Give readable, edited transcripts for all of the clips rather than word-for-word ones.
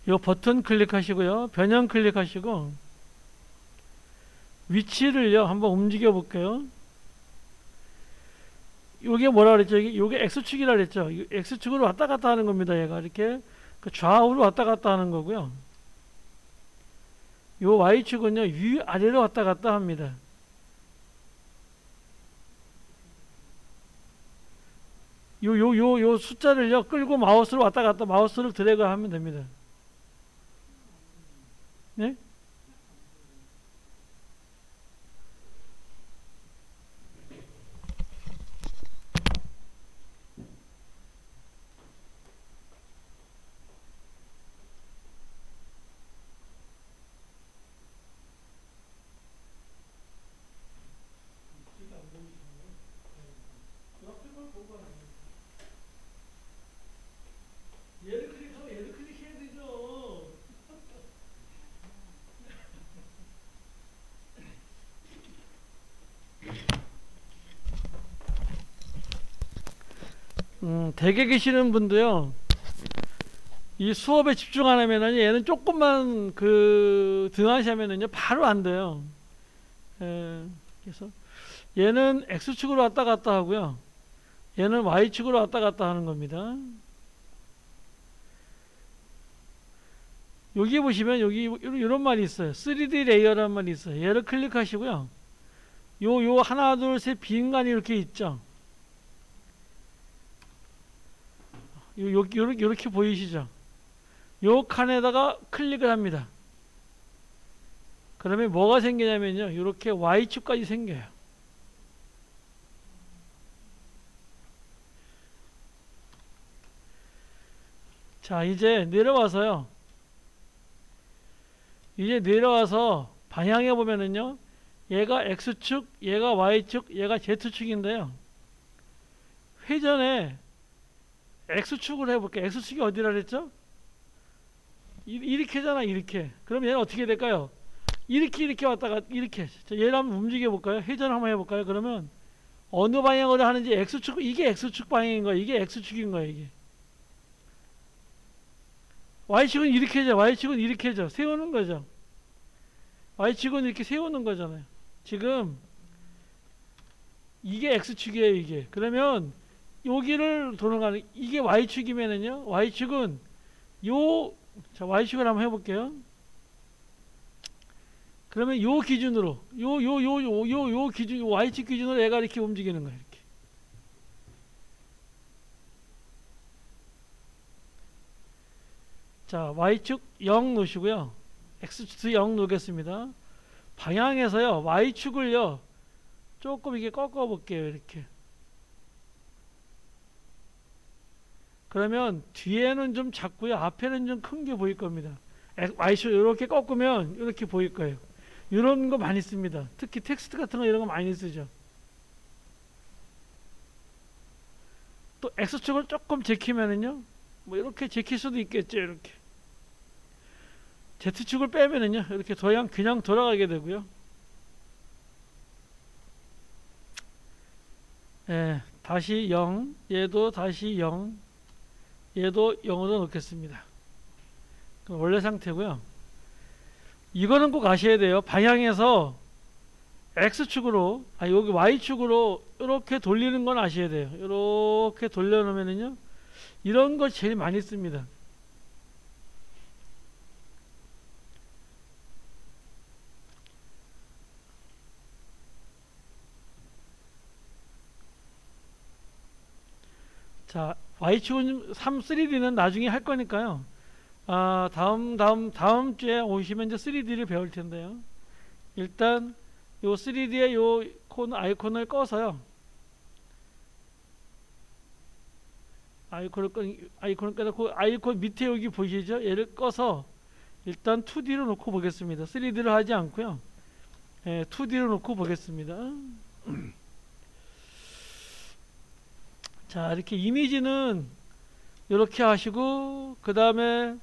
요 버튼 클릭하시고요. 변형 클릭하시고 위치를요 한번 움직여 볼게요. 요게 뭐라 그랬죠? 요게 X축이라 그랬죠? X축으로 왔다 갔다 하는 겁니다. 얘가 이렇게 그 좌우로 왔다 갔다 하는 거고요. 요 Y축은요 위아래로 왔다 갔다 합니다. 요 숫자를요 끌고 마우스로 왔다 갔다 마우스를 드래그 하면 됩니다. 네? 얘를 클릭하고 얘를 클릭해야 되죠. 댁에 계시는 분도요. 이 수업에 집중 안 하면은 얘는 조금만 그 등한시하면은요 바로 안 돼요. 그래서 얘는 X축으로 왔다 갔다 하고요. 얘는 Y축으로 왔다 갔다 하는 겁니다. 여기 보시면 여기 이런 말이 있어요. 3D 레이어라는 말이 있어요. 얘를 클릭하시고요. 요 하나 둘 셋 빈간이 이렇게 있죠. 요렇게 보이시죠? 요 칸에다가 클릭을 합니다. 그러면 뭐가 생기냐면요. 이렇게 Y축까지 생겨요. 자, 이제 내려와서요. 이제 내려와서 방향에 보면은요. 얘가 X축, 얘가 Y축, 얘가 Z축인데요. 회전에 X축을 해볼게요. X축이 어디라 그랬죠? 이렇게잖아, 이렇게. 그럼 얘는 어떻게 될까요? 이렇게 왔다가 이렇게. 자, 얘를 한번 움직여 볼까요? 회전 한번 해볼까요? 그러면 어느 방향으로 하는지 X축, 이게 X축 방향인 거예요. 이게 X축인 거예요, 이게. Y축은 이렇게죠. Y축은 이렇게죠. 세우는 거죠. Y축은 이렇게 세우는 거잖아요. 지금 이게 X축이에요, 이게. 그러면 여기를 돌아가는 이게 Y축이면은요. Y축은 자, Y축을 한번 해볼게요. 그러면 요 기준으로 요 기준 Y축 기준으로 얘가 이렇게 움직이는 거예요. 이렇게. 자, Y축 0 놓으시고요. X축 0 놓겠습니다. 방향에서요. Y축을요. 조금 이게 꺾어 볼게요. 이렇게. 그러면 뒤에는 좀 작고요. 앞에는 좀 큰 게 보일 겁니다. Y축 이렇게 꺾으면 이렇게 보일 거예요. 이런 거 많이 씁니다. 특히 텍스트 같은 거 이런 거 많이 쓰죠. 또 X축을 조금 제키면은요. 뭐 이렇게 제킬 수도 있겠죠. 이렇게. Z축을 빼면은요. 이렇게 그냥 돌아가게 되고요. 예, 다시 0. 얘도 다시 0. 얘도 0으로 놓겠습니다. 원래 상태고요. 이거는 꼭 아셔야 돼요. 방향에서 X축으로, 여기 Y축으로 이렇게 돌리는 건 아셔야 돼요. 이렇게 돌려놓으면은요. 이런 걸 제일 많이 씁니다. 자, Y축은 3D는 나중에 할 거니까요. 다음 주에 오시면 이제 3D를 배울 텐데요. 일단 요 3D의 요 아이콘을 꺼서요. 아이콘을 꺼놓고 아이콘 밑에 여기 보이시죠? 얘를 꺼서 일단 2D로 놓고 보겠습니다. 3D를 하지 않고요. 2D로 놓고 보겠습니다. 자, 이렇게 이미지는 이렇게 하시고 그 다음에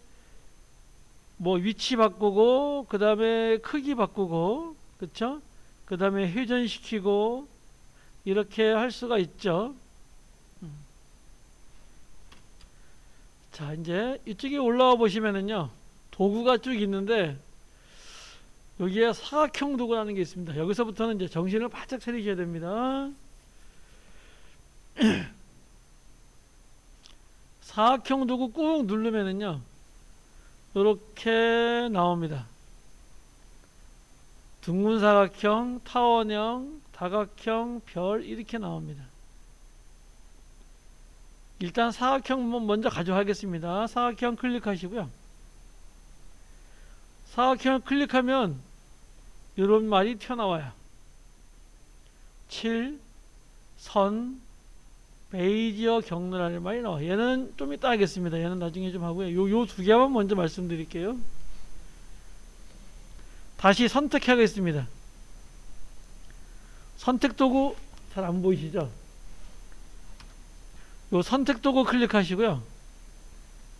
뭐 위치 바꾸고 그 다음에 크기 바꾸고 그쵸? 그 다음에 회전시키고 이렇게 할 수가 있죠. 자, 이제 이쪽에 올라와 보시면은요. 도구가 쭉 있는데 여기에 사각형 도구라는 게 있습니다. 여기서부터는 이제 정신을 바짝 차리셔야 됩니다. 사각형 도구 꾹 누르면은요 이렇게 나옵니다. 둥근 사각형, 타원형, 다각형, 별 이렇게 나옵니다. 일단 사각형 먼저 가져가겠습니다. 사각형 클릭하시고요. 사각형을 클릭하면 이런 말이 튀어나와요. 7, 선, 베이지어 경로라는 말이 나와요. 얘는 좀 이따 하겠습니다. 얘는 나중에 좀 하고요. 요 두 개만 먼저 말씀드릴게요. 다시 선택하겠습니다. 선택 도구 잘 안 보이시죠? 요 선택 도구 클릭하시고요.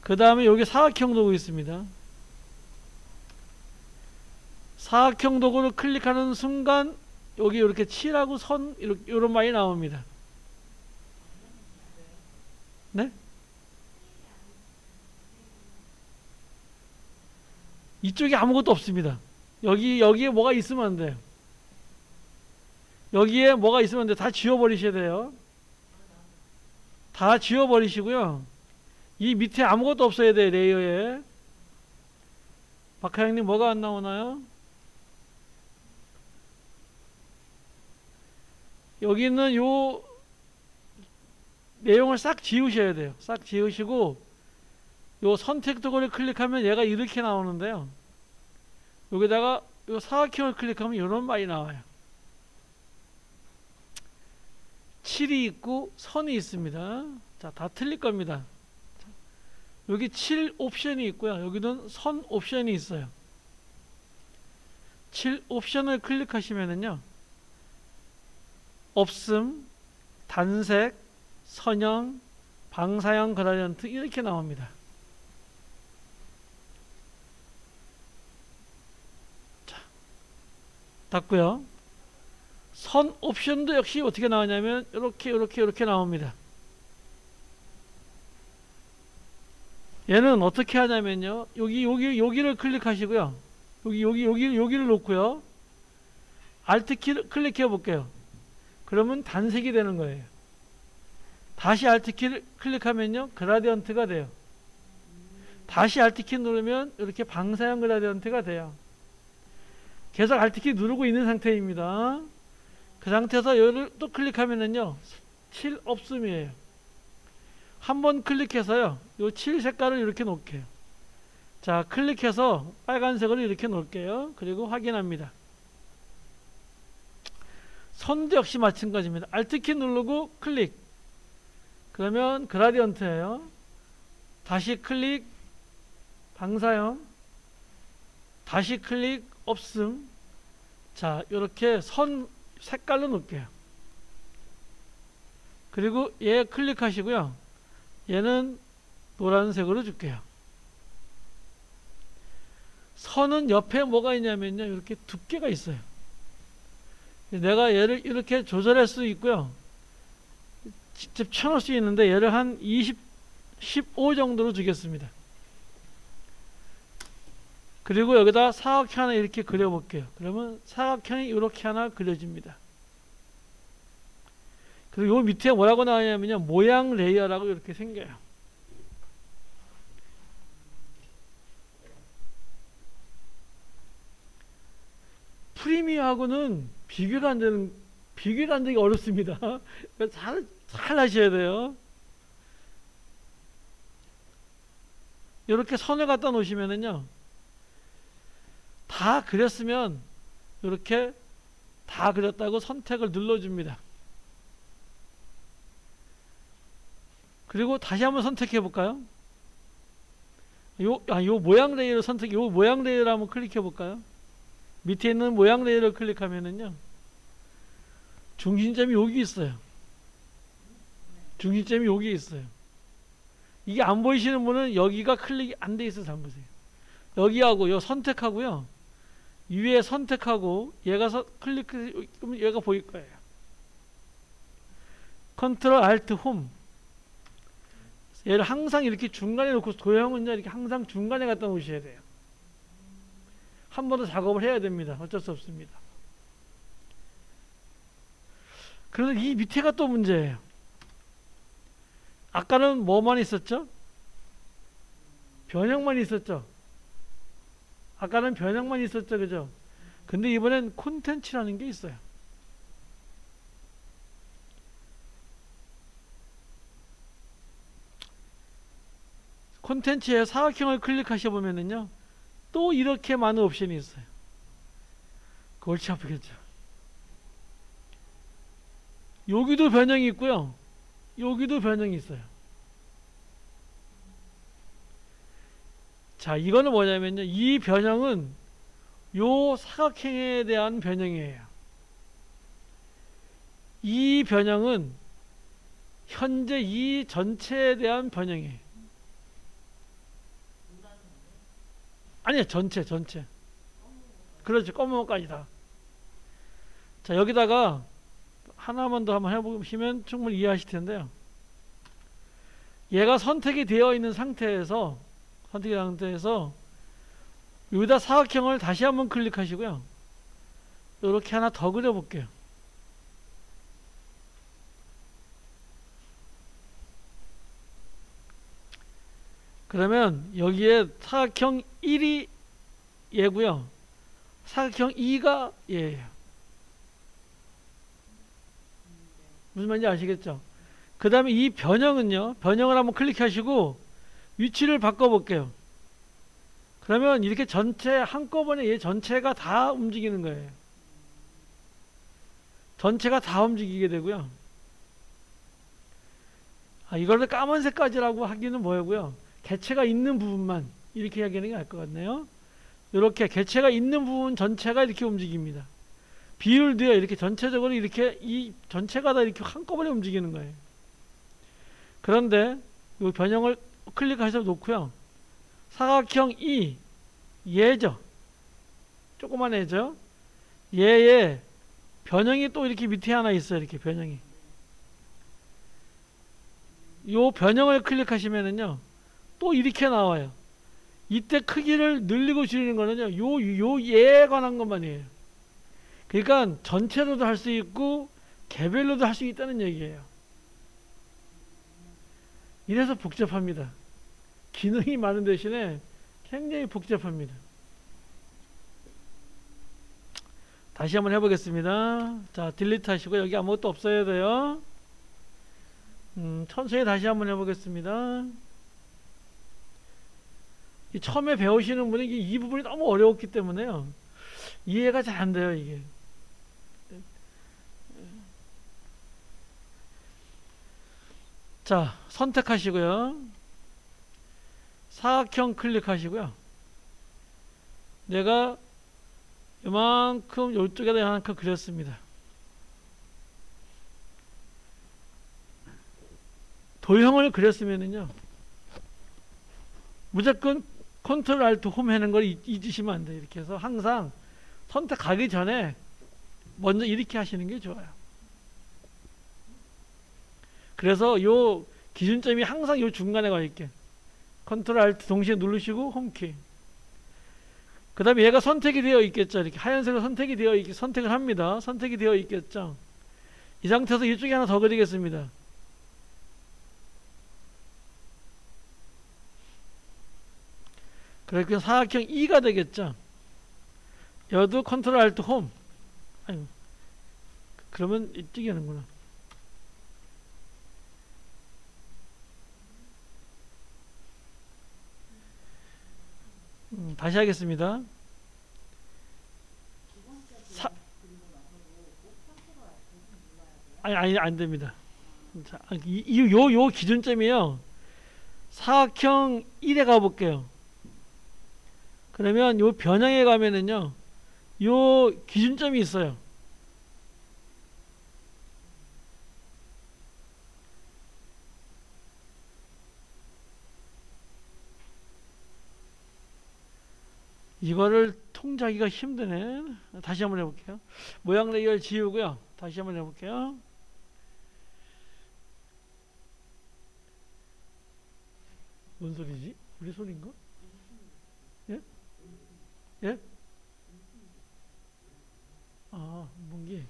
그 다음에 여기 사각형 도구 있습니다. 사각형 도구를 클릭하는 순간 여기 이렇게 칠하고 선 이런 말이 나옵니다. 네? 이쪽에 아무것도 없습니다. 여기에 뭐가 있으면 안 돼요. 여기에 뭐가 있으면 안 돼요. 다 지워버리셔야 돼요. 다 지워버리시고요. 이 밑에 아무것도 없어야 돼요. 레이어에. 박하영님 뭐가 안 나오나요? 여기 있는 요 내용을 싹 지우셔야 돼요. 싹 지우시고 요 선택 도구를 클릭하면 얘가 이렇게 나오는데요. 여기다가 요 사각형을 클릭하면 이런 말이 나와요. 7이 있고 선이 있습니다. 자, 다 틀릴 겁니다. 여기 7 옵션이 있고요. 여기는 선 옵션이 있어요. 7 옵션을 클릭하시면은요. 없음, 단색, 선형, 방사형 그라디언트 이렇게 나옵니다. 자, 닫고요. 선 옵션도 역시 어떻게 나오냐면 이렇게 나옵니다. 얘는 어떻게 하냐면요. 여기를 클릭하시고요. 여기를 놓고요. Alt 키 클릭해 볼게요. 그러면 단색이 되는 거예요. 다시 Alt 키를 클릭하면요. 그라디언트가 돼요. 다시 Alt 키 누르면 이렇게 방사형 그라디언트가 돼요. 계속 Alt 키 누르고 있는 상태입니다. 그 상태에서 여기를 또 클릭하면은요. 7 없음이에요. 한번 클릭해서요. 요 7 색깔을 이렇게 놓을게요. 자, 클릭해서 빨간색으로 이렇게 놓을게요. 그리고 확인합니다. 선도 역시 마찬가지입니다. Alt 키 누르고 클릭. 그러면 그라디언트예요. 다시 클릭 방사형. 다시 클릭 없음. 자, 이렇게 선 색깔로 놓을게요. 그리고 얘 클릭하시고요. 얘는 노란색으로 줄게요. 선은 옆에 뭐가 있냐면요. 이렇게 두께가 있어요. 내가 얘를 이렇게 조절할 수 있고요. 직접 쳐놓을 수 있는데 얘를 한 15 정도로 주겠습니다. 그리고 여기다 사각형 하나 이렇게 그려볼게요. 그러면 사각형이 이렇게 하나 그려집니다. 그리고 요 밑에 뭐라고 나오냐면요. 모양 레이어라고 이렇게 생겨요. 프리미어하고는 비교가 안 되기 어렵습니다. 잘 하셔야 돼요. 이렇게 선을 갖다 놓으시면은요. 다 그렸으면 이렇게 다 그렸다고 선택을 눌러줍니다. 그리고 다시 한번 선택해 볼까요? 요 모양 레이어를 요 모양 레이어를 한번 클릭해 볼까요? 밑에 있는 모양 레이어를 클릭하면은요. 중심점이 여기 있어요. 중심점이 여기 있어요. 이게 안 보이시는 분은 여기가 클릭이 안 돼 있어서 안 보세요. 여기하고 요 선택하고요. 위에 선택하고 얘가 그러면 얘가 보일 거예요. 컨트롤 알트 홈. 얘를 항상 이렇게 중간에 놓고 도형은요 이렇게 항상 중간에 갖다 놓으셔야 돼요. 한 번 더 작업을 해야 됩니다. 어쩔 수 없습니다. 그런데 이 밑에가 또 문제예요. 아까는 뭐만 있었죠? 변형만 있었죠? 아까는 변형만 있었죠, 그죠? 근데 이번엔 콘텐츠라는 게 있어요. 콘텐츠에 사각형을 클릭하셔 보면은요, 또 이렇게 많은 옵션이 있어요. 골치 아프겠죠. 여기도 변형이 있고요, 여기도 변형이 있어요. 자, 이거는 뭐냐면요, 이 변형은 요 사각형에 대한 변형이에요. 이 변형은 현재 이 전체에 대한 변형이에요. 아니요, 전체. 그렇죠. 검은 것까지 다. 자, 여기다가 하나만 더 한번 해보시면 충분히 이해하실 텐데요. 얘가 선택이 되어 있는 상태에서 여기다 사각형을 다시 한번 클릭하시고요. 이렇게 하나 더 그려볼게요. 그러면 여기에 사각형 1이 얘고요. 사각형 2가 얘예요. 무슨 말인지 아시겠죠? 그 다음에 이 변형은요. 변형을 한번 클릭하시고 위치를 바꿔볼게요. 그러면 이렇게 전체 한꺼번에 얘 전체가 다 움직이는 거예요. 전체가 다 움직이게 되고요. 이거를 까만색까지라고 하기는 뭐고요. 개체가 있는 부분만 이렇게 이야기하는 게 나을 것 같네요. 이렇게 개체가 있는 부분 전체가 이렇게 움직입니다. 비율도요, 이렇게 전체적으로 이렇게 이 전체가 다 이렇게 한꺼번에 움직이는 거예요. 그런데 이 변형을 클릭하셔서 놓고요. 사각형 2 얘죠. 조그만 애죠. 얘의 변형이 또 이렇게 밑에 하나 있어요. 이렇게 변형이. 요 변형을 클릭하시면은요. 또 이렇게 나와요. 이때 크기를 늘리고 줄이는 거는요. 요 얘에 관한 것만이에요. 그러니까 전체로도 할 수 있고 개별로도 할 수 있다는 얘기예요. 이래서 복잡합니다. 기능이 많은 대신에 굉장히 복잡합니다. 다시 한번 해보겠습니다. 자, 딜리트 하시고 여기 아무것도 없어야 돼요. 천천히 다시 한번 해보겠습니다. 처음에 배우시는 분이 이 부분이 너무 어려웠기 때문에요. 이해가 잘 안 돼요, 이게. 자, 선택하시고요. 사각형 클릭하시고요. 내가 이만큼 이쪽에다 이만큼 그렸습니다. 도형을 그렸으면은요. 무조건 컨트롤 알트 홈 하는 걸 잊으시면 안 돼요. 이렇게 해서 항상 선택하기 전에 먼저 이렇게 하시는 게 좋아요. 그래서 요 기준점이 항상 요 중간에 가 있게 컨트롤 알트 동시에 누르시고 홈키. 그 다음에 얘가 선택이 되어 있겠죠. 이렇게 하얀색으로 선택이 되어 있게 선택을 합니다. 선택이 되어 있겠죠. 이 상태에서 이쪽에 하나 더 그리겠습니다. 그렇게 사각형 2가 되겠죠. 여도 컨트롤 알트 홈. 아유, 그러면 이쪽이 하는구나. 다시 하겠습니다. 아니, 안 됩니다. 자, 요 기준점이요. 사각형 1에 가볼게요. 그러면 요 변형에 가면은요. 요 기준점이 있어요. 이거를 통제하기가 힘드네. 다시 한번 해볼게요. 모양 레이어를 지우고요. 다시 한번 해볼게요. 뭔 소리지? 우리 소리인가? 예? 예? 문기.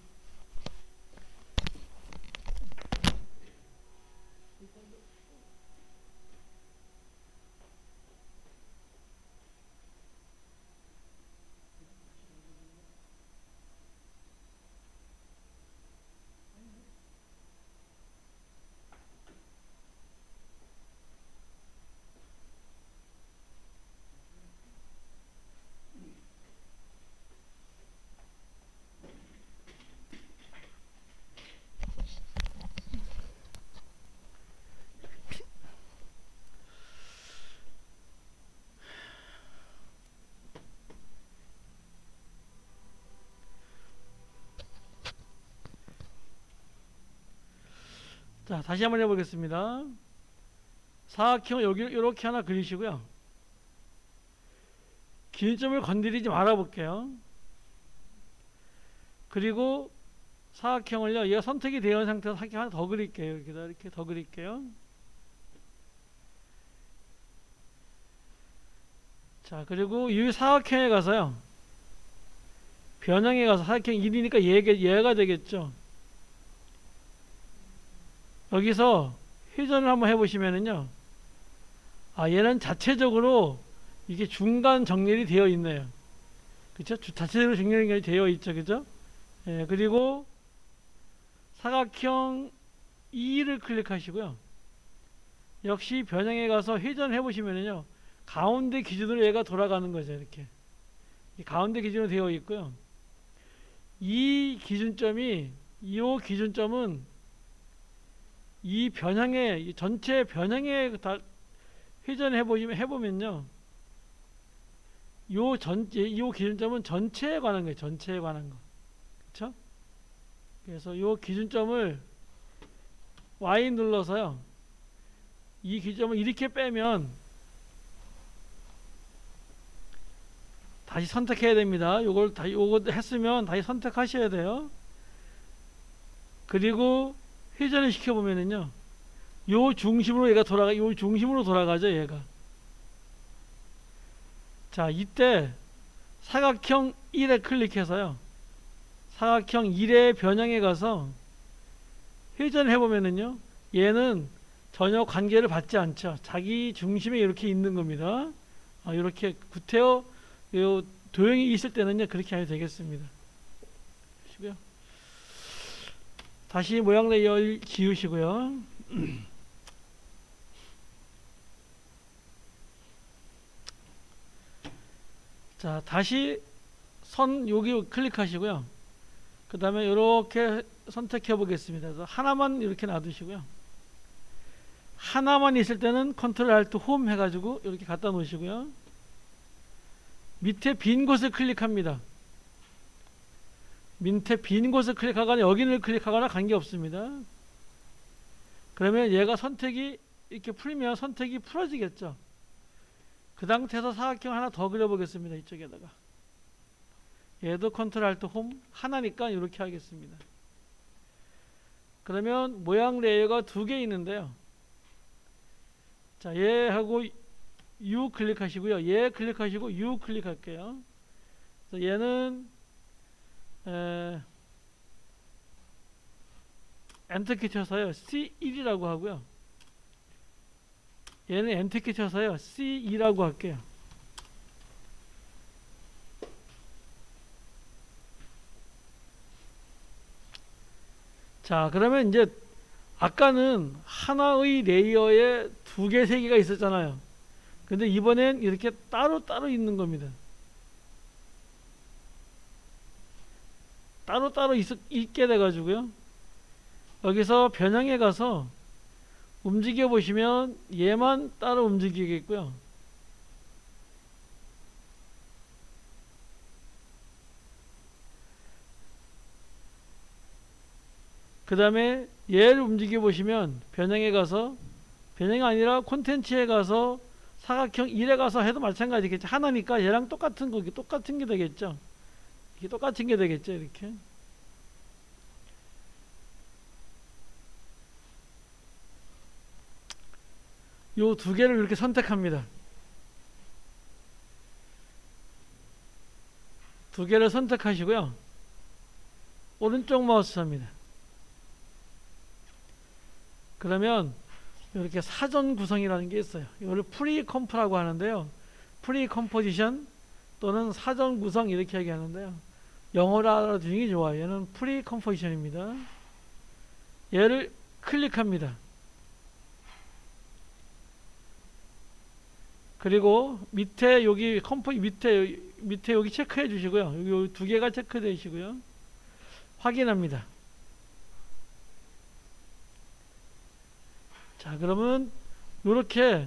자, 다시 한번 해보겠습니다. 사각형을 여기 이렇게 하나 그리시고요. 기준점을 건드리지 말아 볼게요. 그리고 사각형을요, 얘가 선택이 되어 있는 상태에서 사각형 하나 더 그릴게요. 이렇게 더 그릴게요. 자, 그리고 이 사각형에 가서요, 변형에 가서 사각형 1이니까 얘가 되겠죠. 여기서 회전을 한번 해보시면은요, 얘는 자체적으로 이게 중간 정렬이 되어 있네요. 그쵸? 자체적으로 정렬이 되어 있죠. 그죠? 예, 그리고 사각형 2를 클릭하시고요. 역시 변형에 가서 회전을 해보시면은요, 가운데 기준으로 얘가 돌아가는 거죠. 이렇게. 가운데 기준으로 되어 있고요. 이 기준점은 이 변형에, 전체 변형에 다 해보면요. 요 기준점은 전체에 관한 거예요. 전체에 관한 거. 그쵸? 그래서 요 기준점을 Y 눌러서요. 이 기준점을 이렇게 빼면 다시 선택해야 됩니다. 요거 했으면 다시 선택하셔야 돼요. 그리고 회전을 시켜보면은요. 요 중심으로 돌아가죠, 얘가. 자, 이때 사각형 1에 클릭해서요. 사각형 1의 변형에 가서 회전을 해보면은요. 얘는 전혀 관계를 받지 않죠. 자기 중심에 이렇게 있는 겁니다. 이렇게 구태여 도형이 있을 때는요. 그렇게 하면 되겠습니다. 보시고요. 다시 모양 레이어 지우시고요. 자, 다시 여기 클릭하시고요. 그 다음에 이렇게 선택해 보겠습니다. 그래서 하나만 이렇게 놔두시고요. 하나만 있을 때는 컨트롤 알트 홈 해가지고 이렇게 갖다 놓으시고요. 밑에 빈 곳을 클릭합니다. 밑에 빈 곳을 클릭하거나 여기를 클릭하거나 관계없습니다. 그러면 얘가 선택이 이렇게 풀면 선택이 풀어지겠죠. 그 상태에서 사각형 하나 더 그려보겠습니다. 이쪽에다가. 얘도 컨트롤 알트 홈 하나니까 이렇게 하겠습니다. 그러면 모양 레이어가 두 개 있는데요. 자, 얘하고 U 클릭하시고요. 얘 클릭하시고 U 클릭할게요. 그래서 얘는 엔터키 쳐서요. C1이라고 하고요. 얘는 엔터키 쳐서요. C2라고 할게요. 자, 그러면 이제 아까는 하나의 레이어에 두 개, 세 개가 있었잖아요. 근데 이번엔 이렇게 따로따로 있는 겁니다. 따로따로 있게 돼가지고요. 여기서 변형에 가서 움직여 보시면 얘만 따로 움직이겠고요. 그 다음에 얘를 움직여 보시면 변형에 가서, 변형이 아니라 콘텐츠에 가서 사각형 1에 가서 해도 마찬가지겠죠. 하나니까 얘랑 똑같은 게 되겠죠. 이게 똑같은 게 되겠죠. 이렇게. 요 두 개를 이렇게 선택합니다. 두 개를 선택하시고요. 오른쪽 마우스 합니다. 그러면 이렇게 사전 구성이라는 게 있어요. 이걸 프리컴프라고 하는데요. 프리컴포지션 또는 사전 구성 이렇게 얘기하는데요. 영어로 알아두는 게 좋아요. 얘는 프리컴포지션입니다. 얘를 클릭합니다. 그리고 밑에 여기 밑에 여기 체크해 주시고요. 여기 두 개가 체크되시고요. 확인합니다. 자, 그러면 이렇게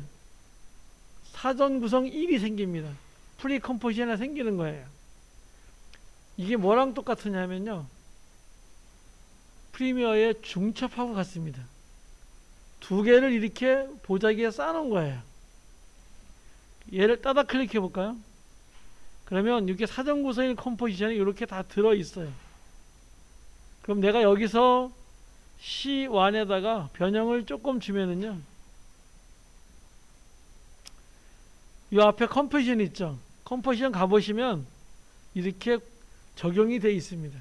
사전 구성 1이 생깁니다. 프리컴포지션이 생기는 거예요. 이게 뭐랑 똑같으냐면요. 프리미어의 중첩하고 같습니다. 두 개를 이렇게 보자기에 쌓아놓은 거예요. 얘를 따다 클릭해 볼까요? 그러면 이렇게 사전 구성인 컴포지션이 이렇게 다 들어있어요. 그럼 내가 여기서 C1에다가 변형을 조금 주면은요, 이 앞에 컴포지션 있죠? 컴포지션 가보시면 이렇게 적용이 되어 있습니다.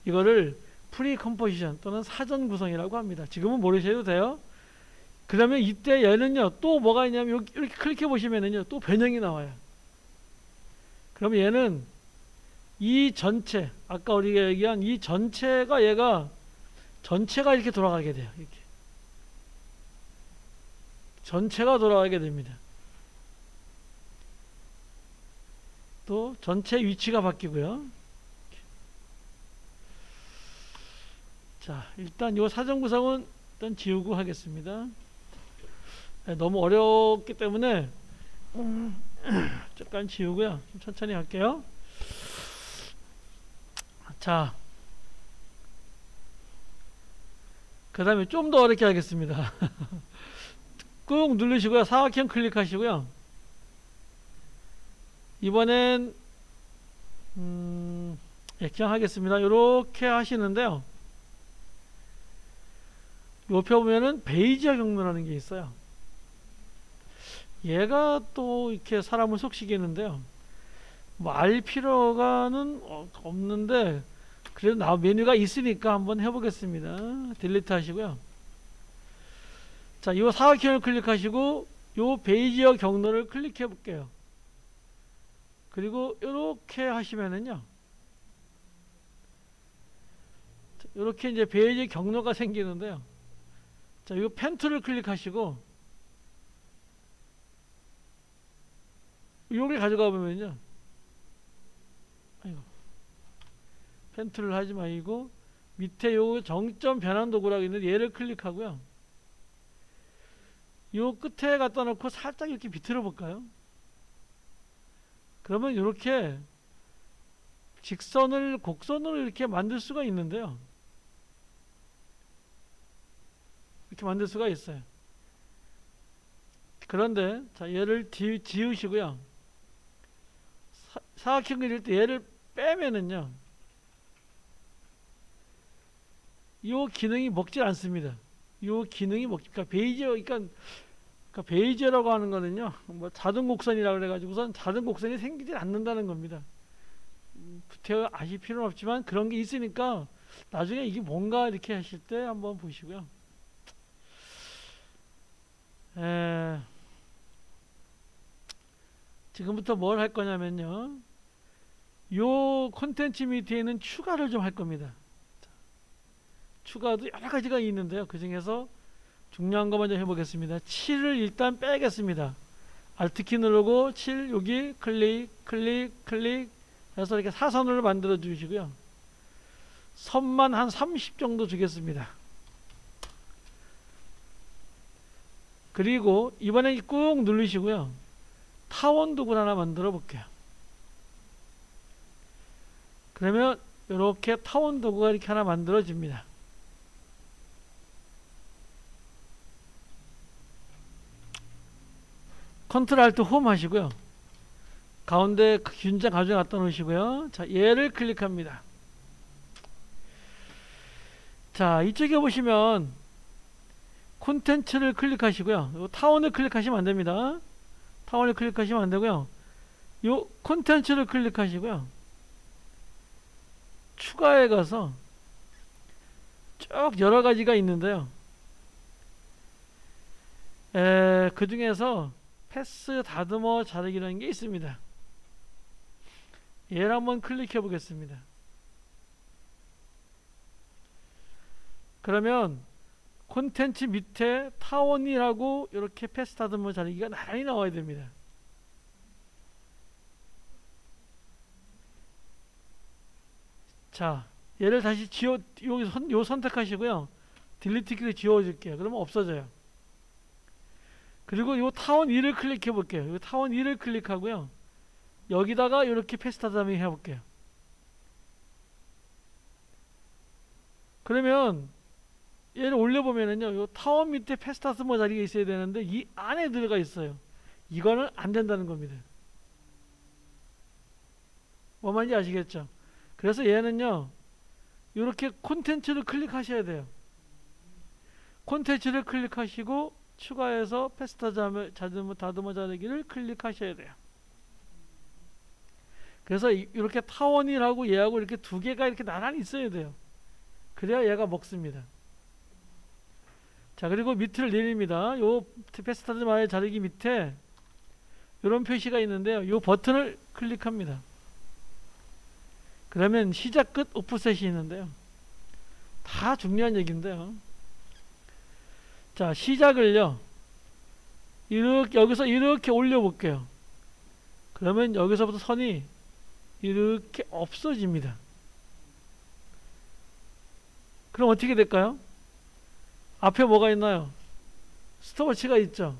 이거를 프리 컴포지션 또는 사전 구성이라고 합니다. 지금은 모르셔도 돼요. 그러면 이때 얘는요, 또 뭐가 있냐면 이렇게 클릭해 보시면은요, 또 변형이 나와요. 그러면 얘는 이 전체, 아까 우리가 얘기한 이 전체가 얘가 전체가 이렇게 돌아가게 돼요. 이렇게 전체가 돌아가게 됩니다. 또 전체 위치가 바뀌고요. 자, 일단 이 사전 구성은 일단 지우고 하겠습니다. 너무 어렵기 때문에 잠깐 지우고요. 좀 천천히 할게요. 자, 그 다음에 좀 더 어렵게 하겠습니다. 꾹 누르시고요. 사각형 클릭하시고요. 이번엔 액션 하겠습니다. 이렇게 하시는데요. 옆에 보면은 베이지어 경로라는 게 있어요. 얘가 또 이렇게 사람을 속시겠는데요. 뭐 알 필요가는 없는데 그래도 메뉴가 있으니까 한번 해보겠습니다. 딜리트 하시고요. 자, 이 사각형을 클릭하시고 이 베이지어 경로를 클릭해 볼게요. 그리고 이렇게 하시면은요, 이렇게 이제 베이지어 경로가 생기는데요. 자, 이 펜 툴을 클릭하시고 여기 가져가 보면요, 아이고, 펜 툴을 하지 말고 밑에 요 정점 변환 도구라고 있는데 얘를 클릭하고요. 요 끝에 갖다 놓고 살짝 이렇게 비틀어 볼까요? 그러면 이렇게 직선을 곡선으로 이렇게 만들 수가 있는데요. 이렇게 만들 수가 있어요. 그런데 자, 얘를 지우시고요. 사각형 그릴 때 얘를 빼면은요, 이 기능이 먹질 않습니다. 이 기능이 그러니까 베이지어, 그러니까 베이지어라고 하는 거는요, 뭐 자동 곡선이라고 그래가지고선 자동 곡선이 생기질 않는다는 겁니다. 구태여 아실 필요는 없지만 그런 게 있으니까 나중에 이게 뭔가 이렇게 하실 때 한번 보시고요. 지금부터 뭘 할 거냐면요, 요 콘텐츠 밑에 있는 추가를 좀 할 겁니다. 추가도 여러 가지가 있는데요. 그 중에서 중요한 거 먼저 해보겠습니다. 7을 일단 빼겠습니다. Alt키 누르고 7 여기 클릭 해서 이렇게 사선을 만들어 주시고요. 선만 한 30 정도 주겠습니다. 그리고 이번에 꾹 누르시고요. 타원 도구를 하나 만들어 볼게요. 그러면 이렇게 타원 도구가 이렇게 하나 만들어집니다. 컨트롤 알트 홈 하시고요. 가운데 균장 가져다 갖다 놓으시고요. 자, 얘를 클릭합니다. 자, 이쪽에 보시면 콘텐츠를 클릭하시고요. 타원을 클릭하시면 안 됩니다. 타원을 클릭하시면 안 되고요. 요 콘텐츠를 클릭하시고요. 추가에 가서 쭉 여러 가지가 있는데요. 그 중에서 패스 다듬어 자르기라는 게 있습니다. 얘를 한번 클릭해 보겠습니다. 그러면 콘텐츠 밑에 타원이라고 이렇게 패스 다듬어 자르기가 나란히 나와야 됩니다. 자, 얘를 다시 요 선택하시고요. 딜리트 키를 지워줄게요. 그러면 없어져요. 그리고 요 타원 2를 클릭해 볼게요. 요 타원 2를 클릭하고요. 여기다가 이렇게 패스 다듬기 해 볼게요. 그러면 얘를 올려보면은요, 요 타원 밑에 패스 다듬어 자리가 있어야 되는데 이 안에 들어가 있어요. 이거는 안 된다는 겁니다. 뭐 말인지 아시겠죠? 그래서 얘는요, 이렇게 콘텐츠를 클릭하셔야 돼요. 콘텐츠를 클릭하시고 추가해서 패스 다듬어 자르기를 클릭하셔야 돼요. 그래서 이렇게 타원이라고 얘하고 이렇게 두 개가 이렇게 나란히 있어야 돼요. 그래야 얘가 먹습니다. 자, 그리고 밑을 내립니다. 요 패스 다듬어 자르기 밑에 이런 표시가 있는데요. 요 버튼을 클릭합니다. 그러면 시작 끝 오프셋이 있는데요. 다 중요한 얘기인데요. 자, 시작을요. 여기서 이렇게 올려볼게요. 그러면 여기서부터 선이 이렇게 없어집니다. 그럼 어떻게 될까요? 앞에 뭐가 있나요? 스톱워치가 있죠.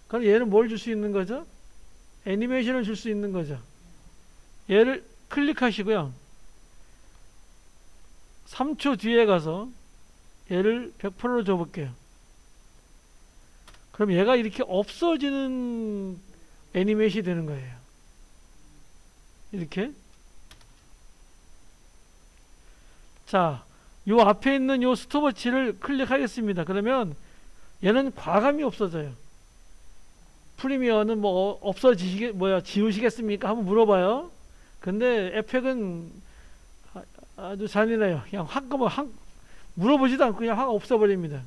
그럼 얘는 뭘 줄 수 있는 거죠? 애니메이션을 줄 수 있는 거죠. 얘를 클릭하시고요. 3초 뒤에 가서 얘를 100%로 줘볼게요. 그럼 얘가 이렇게 없어지는 애니메이션이 되는 거예요. 이렇게. 자, 요 앞에 있는 요 스톱워치를 클릭하겠습니다. 그러면 얘는 과감히 없어져요. 프리미어는 뭐 지우시겠습니까? 한번 물어봐요. 근데 에펙은 아주 잔인해요. 그냥 물어보지도 않고 그냥 확 없어버립니다.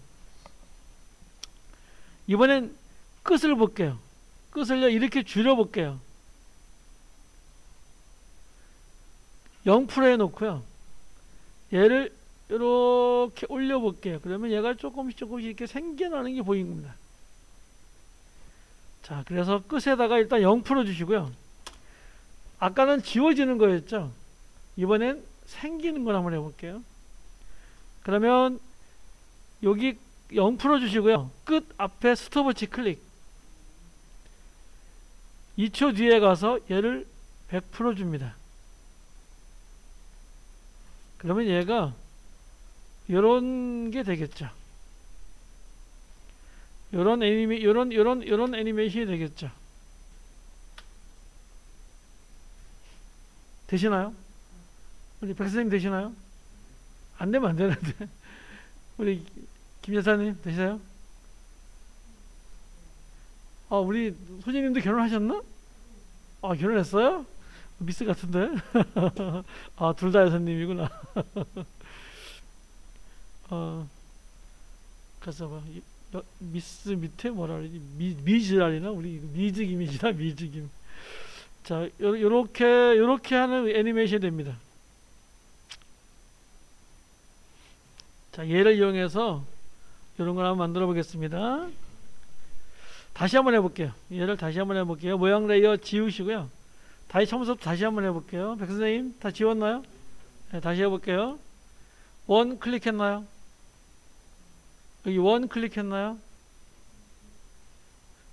이번엔 끝을 볼게요. 끝을요, 이렇게 줄여볼게요. 0% 해놓고요. 얘를 이렇게 올려볼게요. 그러면 얘가 조금씩 이렇게 생겨나는 게 보입니다. 자, 그래서 끝에다가 일단 0% 주시고요. 아까는 지워지는 거였죠. 이번엔 생기는 걸 한번 해볼게요. 그러면 여기 0% 주시고요. 끝 앞에 스톱워치 클릭. 2초 뒤에 가서 얘를 100% 줍니다. 그러면 얘가 요런 게 되겠죠. 요런 애니메이션이 되겠죠. 되시나요? 우리 백 선생님 되시나요? 안 되면 안 되는데. 우리 김 여사님 되세요? 우리 소장님도 결혼하셨나? 결혼했어요? 미스 같은데? 둘 다 여사님이구나. 그래서 미스 밑에 뭐라 그러지? 미즈라리나? 우리 미즈김이시다, 미즈김. 자, 요렇게 하는 애니메이션이 됩니다. 자, 얘를 이용해서 이런 걸 한번 만들어 보겠습니다. 다시 한번 해볼게요. 얘를 다시 한번 해볼게요. 모양 레이어 지우시고요. 처음부터 다시 한번 해볼게요. 백선생님 다 지웠나요? 네, 다시 해볼게요. 원 클릭했나요? 여기 원 클릭했나요?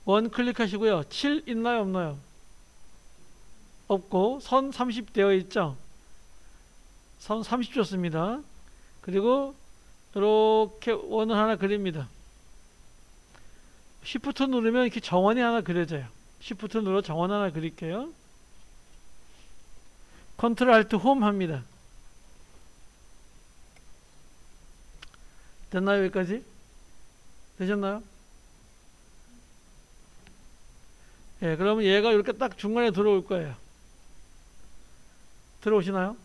원 클릭하시고요. 7 있나요, 없나요? 없고 선 30 되어 있죠? 선 30 줬습니다. 그리고 이렇게 원을 하나 그립니다. Shift 누르면 이렇게 정원이 하나 그려져요. Shift 눌러 정원 하나 그릴게요. Ctrl Alt 홈 합니다. 됐나요? 여기까지? 되셨나요? 예, 그러면 얘가 이렇게 딱 중간에 들어올 거예요. 들어오시나요?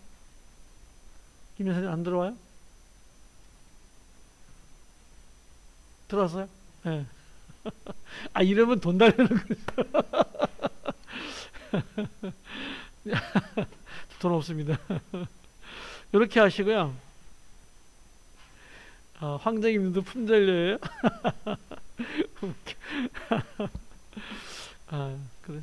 김 여사님 안 들어와요? 들어왔어요? 예. 아, 이러면 돈 달라는 거죠. 돈 없습니다. 이렇게 하시고요. 황정님도 품절료예요? 아, 그래.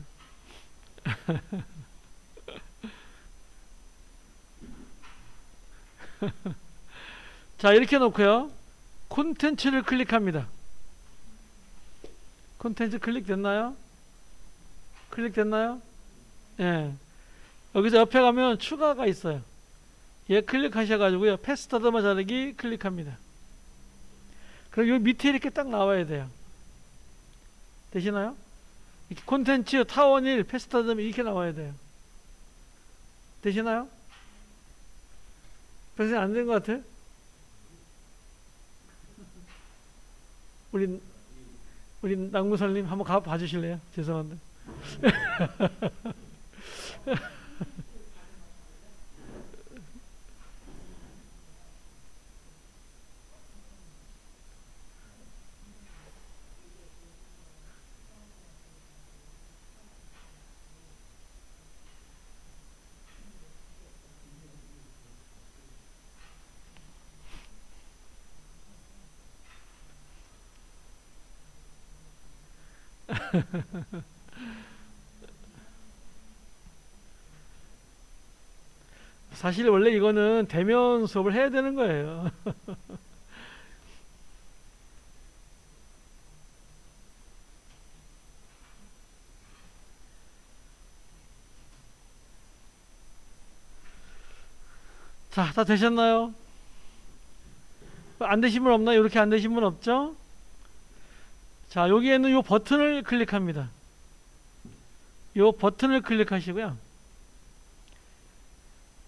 자, 이렇게 놓고요. 콘텐츠를 클릭합니다. 콘텐츠 클릭됐나요? 클릭됐나요? 예. 여기서 옆에 가면 추가가 있어요. 얘 클릭하셔가지고요. 패스트더마 자르기 클릭합니다. 그럼 요 밑에 이렇게 딱 나와야 돼요. 되시나요? 이렇게 콘텐츠 타원 1 패스트더마 이렇게 나와야 돼요. 되시나요? 선생님 안 된 것 같아요? 우리 낙무설님 한번 가 봐주실래요? 죄송한데. 사실 원래 이거는 대면 수업을 해야 되는 거예요. 자, 다 되셨나요? 안 되신 분 없나요? 이렇게 안 되신 분 없죠? 자, 여기에는 이 버튼을 클릭합니다. 이 버튼을 클릭하시고요.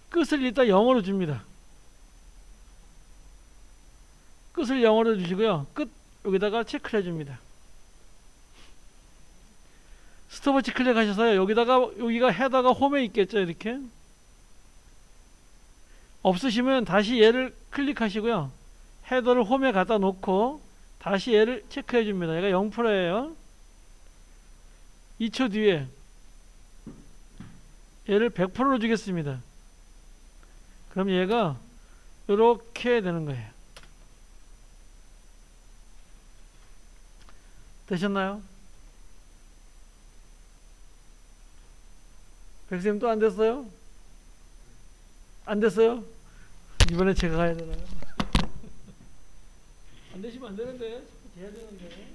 끝을 일단 0으로 줍니다. 끝을 0으로 주시고요. 끝 여기다가 체크를 해줍니다. 스톱워치 클릭하셔서요. 여기가 헤더가 홈에 있겠죠. 이렇게. 없으시면 다시 얘를 클릭하시고요. 헤더를 홈에 갖다 놓고 다시 얘를 체크해 줍니다. 얘가 0%예요. 2초 뒤에 얘를 100%로 주겠습니다. 그럼 얘가 이렇게 되는 거예요. 되셨나요? 백쌤 또 안 됐어요? 안 됐어요? 이번에 제가 가야 되나요? 안 되시면 안 되는데 자꾸 돼야 되는데.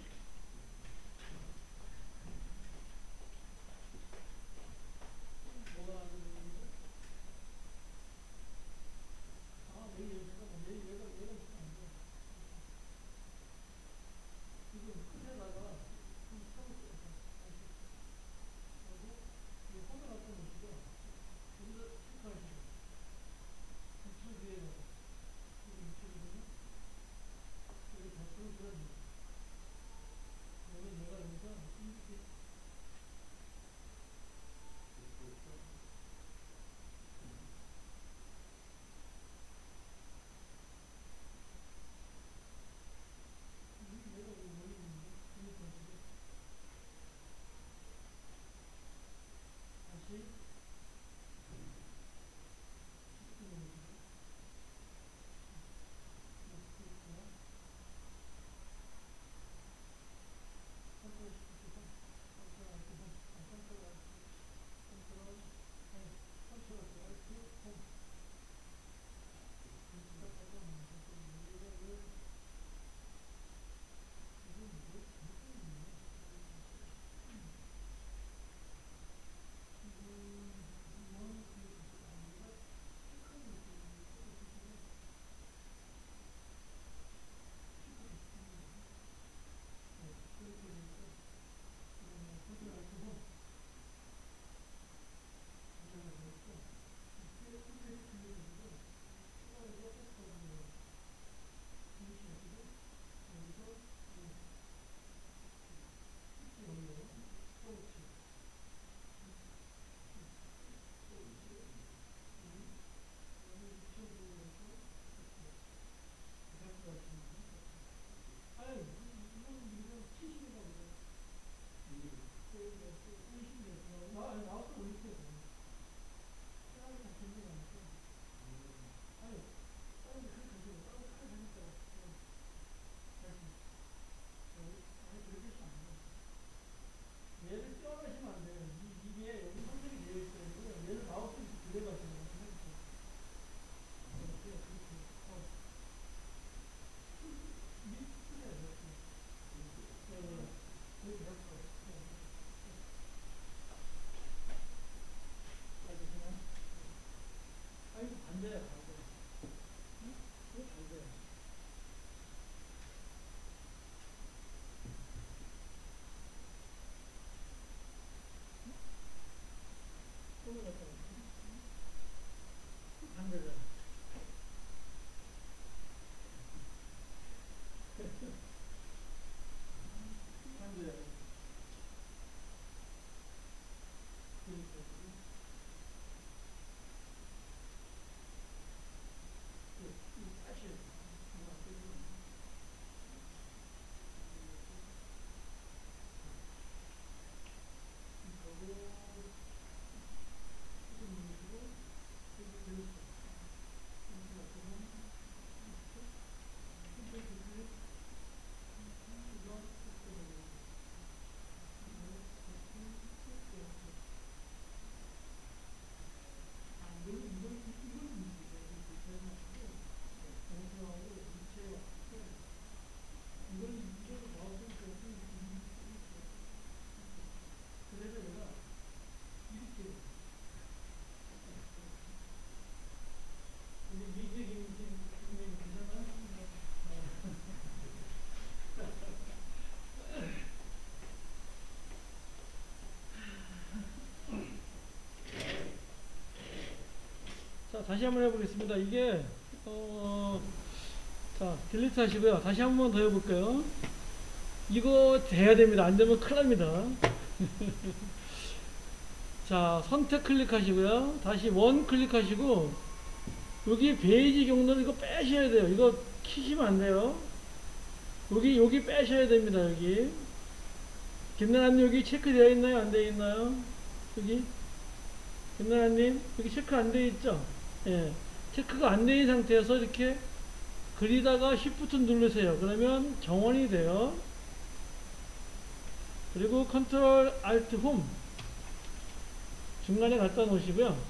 다시 한번 해보겠습니다. 이게 자, 딜리트 하시고요. 다시 한번 더 해볼게요. 이거 돼야 됩니다. 안 되면 큰일 납니다. 자, 선택 클릭하시고요. 다시 원 클릭하시고, 여기 베이지 경로는 이거 빼셔야 돼요. 이거 키시면 안 돼요. 여기 빼셔야 됩니다. 여기. 김나라님 여기 체크되어 있나요? 안 되어 있나요? 여기. 김나라님, 여기 체크 안 되어 있죠? 예. 체크가 안 되어 있는 상태에서 이렇게 그리다가 Shift 누르세요. 그러면 정원이 돼요. 그리고 Ctrl Alt Home 중간에 갖다 놓으시고요.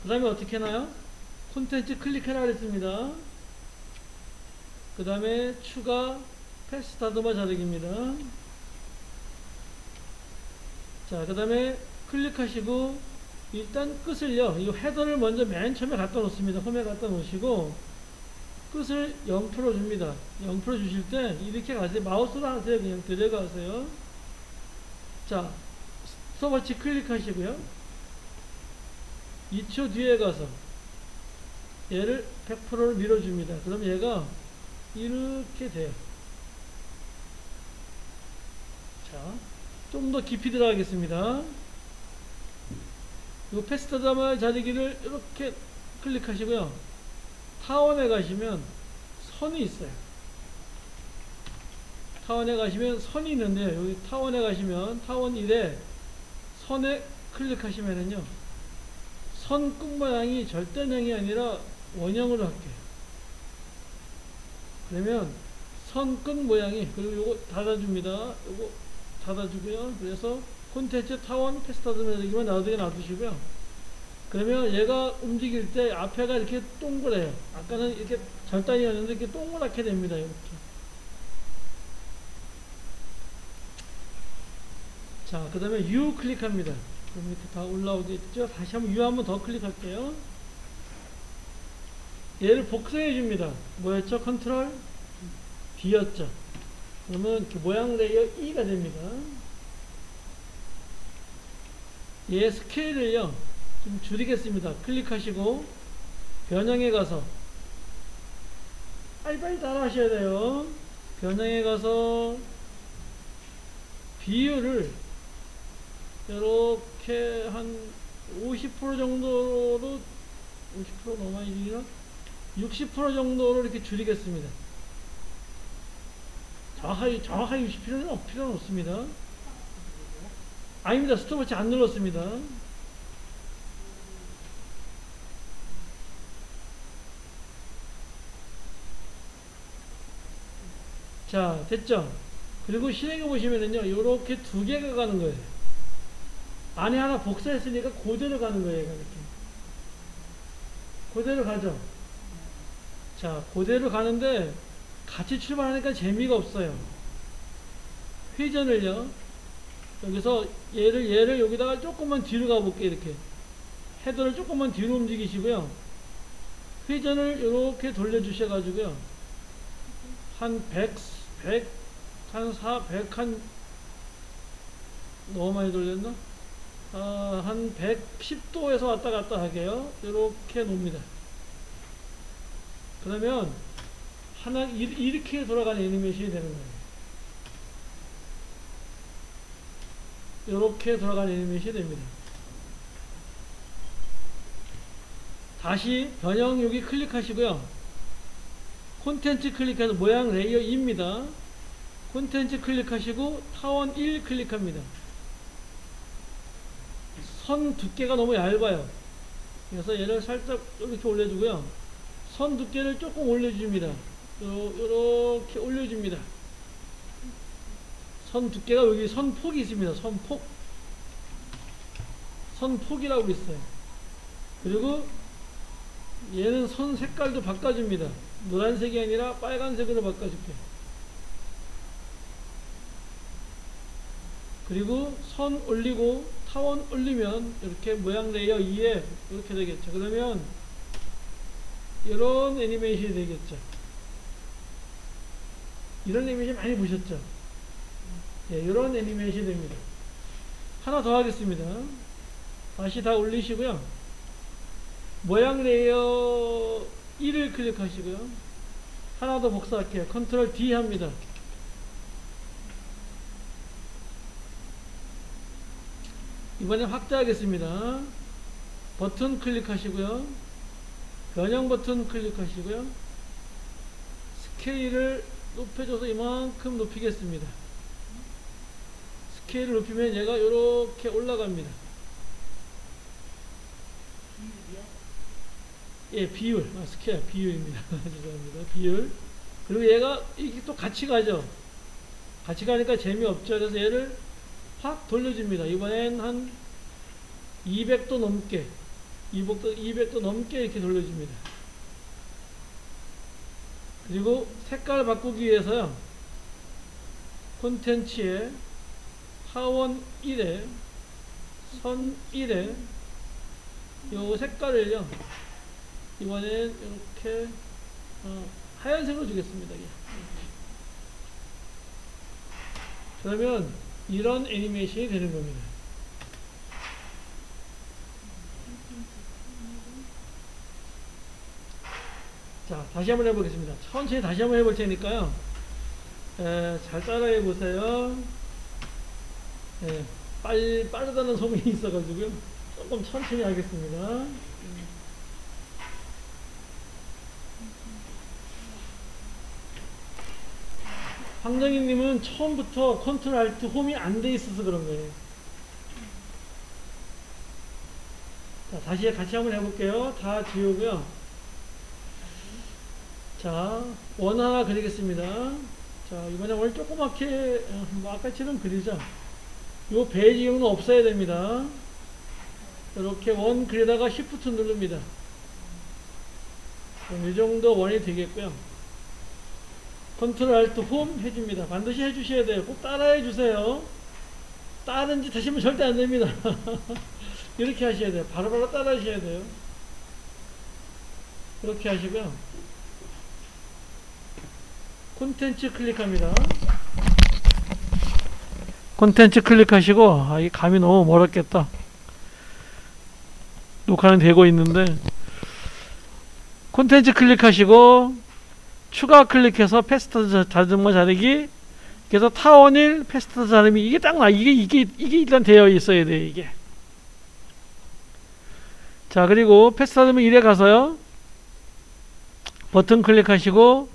그 다음에 어떻게 하나요? 콘텐츠 클릭해라 그랬습니다. 그 다음에 추가 패스 다듬어 자르기입니다. 자, 그 다음에 클릭하시고 일단 끝을요, 이 헤더를 먼저 맨 처음에 갖다 놓습니다. 홈에 갖다 놓으시고 끝을 0% 줍니다. 0% 주실 때 이렇게 가세요. 마우스로 하세요. 그냥 들어가세요. 자, 스톱워치 클릭하시고요. 2초 뒤에 가서 얘를 100%를 밀어줍니다. 그럼 얘가 이렇게 돼요. 자, 좀 더 깊이 들어가겠습니다. 이 패스트다마 자르기를 이렇게 클릭하시고요. 타원에 가시면 선이 있어요. 타원에 가시면 선이 있는데, 여기 타원에 가시면 타원 1에 선에 클릭하시면은요, 선 끝 모양이 절대형이 아니라 원형으로 할게요. 그러면 선 끝 모양이, 그리고 요거 닫아줍니다. 요거 닫아주고요. 그래서 콘텐츠 타원 패스트다마자르기만 놔두시고요. 그러면 얘가 움직일 때 앞에가 이렇게 동그래요. 아까는 이렇게 절단이었는데 이렇게 동그랗게 됩니다. 이렇게. 자, 그 다음에 U 클릭합니다. 그럼 이렇게 다 올라오겠죠? 다시 한번 U 한번 더 클릭할게요. 얘를 복사해 줍니다. 뭐였죠? 컨트롤 D였죠? 그러면 이렇게 모양 레이어 E가 됩니다. 얘 스케일을요, 좀 줄이겠습니다. 클릭하시고 변형에 가서 빨리빨리 따라 하셔야 돼요. 변형에 가서 비율을 이렇게 한 50% 정도로, 50% 너무 많이 줄이나? 60% 정도로 이렇게 줄이겠습니다. 정확하게 60%는 필요는 없습니다. 아닙니다. 스톱워치 안 눌렀습니다. 자, 됐죠? 그리고 실행해 보시면은요, 요렇게 두 개가 가는 거예요. 안에 하나 복사했으니까 그대로 가는 거예요. 이렇게. 그대로 가죠? 자, 그대로 가는데 같이 출발하니까 재미가 없어요. 회전을요, 여기서 얘를 여기다가 조금만 뒤로 가볼게요. 이렇게. 헤더를 조금만 뒤로 움직이시고요. 회전을 이렇게 돌려주셔가지고요. 한 100, 너무 많이 돌렸나? 한 110도에서 왔다 갔다 하게요. 이렇게 놓습니다. 그러면 하나, 이렇게 돌아가는 애니메이션이 되는 거예요. 이렇게 돌아가는 애니메이션이 됩니다. 다시 변형 여기 클릭하시고요. 콘텐츠 클릭해서 모양 레이어 2입니다. 콘텐츠 클릭하시고 타원 1 클릭합니다. 선 두께가 너무 얇아요. 그래서 얘를 살짝 이렇게 올려주고요. 선 두께를 조금 올려줍니다. 이렇게 올려줍니다. 선 두께가 여기 선폭이 있습니다. 선폭이라고 있어요. 그리고 얘는 선 색깔도 바꿔줍니다. 노란색이 아니라 빨간색으로 바꿔줄게요. 그리고 선 올리고 타원 올리면 이렇게 모양 레이어 2에 이렇게 되겠죠. 그러면 이런 애니메이션이 되겠죠. 이런 애니메이션 많이 보셨죠? 예, 이런 애니메이션이 됩니다. 하나 더 하겠습니다. 다시 다 올리시고요. 모양 레이어 1을 클릭하시고요. 하나 더 복사할게요. 컨트롤 D 합니다. 이번엔 확대하겠습니다. 버튼 클릭하시고요. 변형 버튼 클릭하시고요. 스케일을 높여줘서 이만큼 높이겠습니다. 스케일을 높이면 얘가 이렇게 올라갑니다. 예, 비율. 스케일, 비율입니다. 죄송합니다. 비율. 그리고 얘가 이게 또 같이 가죠. 같이 가니까 재미없죠. 그래서 얘를 확 돌려줍니다. 이번엔 한 200도 넘게, 200도 넘게 이렇게 돌려줍니다. 그리고 색깔 바꾸기 위해서요. 콘텐츠에 하원 1에 선 1에 요 색깔을요. 이번엔 이렇게 하얀색으로 주겠습니다. 그러면 이런 애니메이션이 되는 겁니다. 자, 다시 한번 해보겠습니다. 천천히 다시 한번 해볼 테니까요. 잘 따라해 보세요. 빠르다는 소문이 있어가지고요. 조금 천천히 하겠습니다. 황정희님은 처음부터 컨트롤 알트 홈이 안 돼 있어서 그런 거예요. 자, 다시 같이 한번 해볼게요. 다 지우고요. 자, 원 하나 그리겠습니다. 자, 이번에 원래 조그맣게 아까처럼 그리자. 요 베이지용은 없어야 됩니다. 이렇게 원 그리다가 Shift 누릅니다. 이 정도 원이 되겠고요. 컨트롤 알트 홈 해줍니다. 반드시 해주셔야 돼요. 꼭 따라해 주세요. 다른 짓 하시면 절대 안 됩니다. 이렇게 하셔야 돼요. 바로바로 따라 하셔야 돼요. 이렇게 하시고요. 콘텐츠 클릭합니다. 콘텐츠 클릭하시고, 이 감이 너무 멀었겠다. 녹화는 되고 있는데, 콘텐츠 클릭하시고, 추가 클릭해서 패스트 자전거 자르기, 그래서 타원 1 패스트 자르기, 이게 딱 이게 일단 되어 있어야 돼요, 이게. 자, 그리고 패스트 자르기 1에 가서요, 버튼 클릭하시고,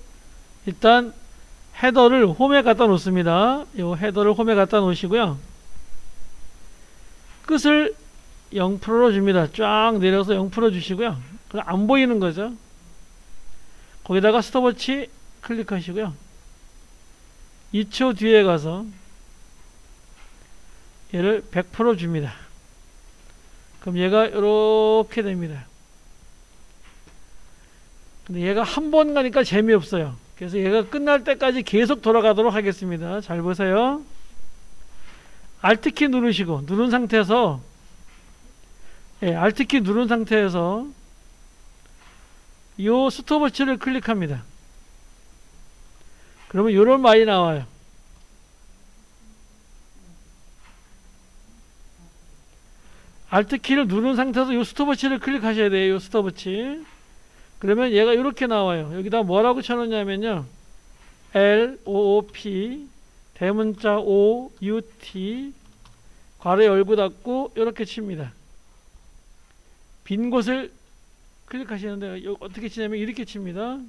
일단 헤더를 홈에 갖다 놓습니다. 이 헤더를 홈에 갖다 놓으시고요. 끝을 0%로 줍니다. 쫙 내려서 0% 주시고요. 그럼 안 보이는 거죠. 거기다가 스톱워치 클릭하시고요. 2초 뒤에 가서 얘를 100% 줍니다. 그럼 얘가 이렇게 됩니다. 근데 얘가 한 번 가니까 재미없어요. 그래서 얘가 끝날 때까지 계속 돌아가도록 하겠습니다. 잘 보세요. Alt키 누르시고, 누른 상태에서, Alt키 누른 상태에서 요 스톱워치를 클릭합니다. 그러면 요런 말이 나와요. Alt키를 누른 상태에서 요 스톱워치를 클릭하셔야 돼요. 요 스톱워치. 그러면 얘가 이렇게 나와요. 여기다 뭐라고 쳐놓냐면요. LOOP 대문자 OUT 괄호 열고 닫고 이렇게 칩니다. 빈 곳을 클릭하시는데 어떻게 치냐면 이렇게 칩니다.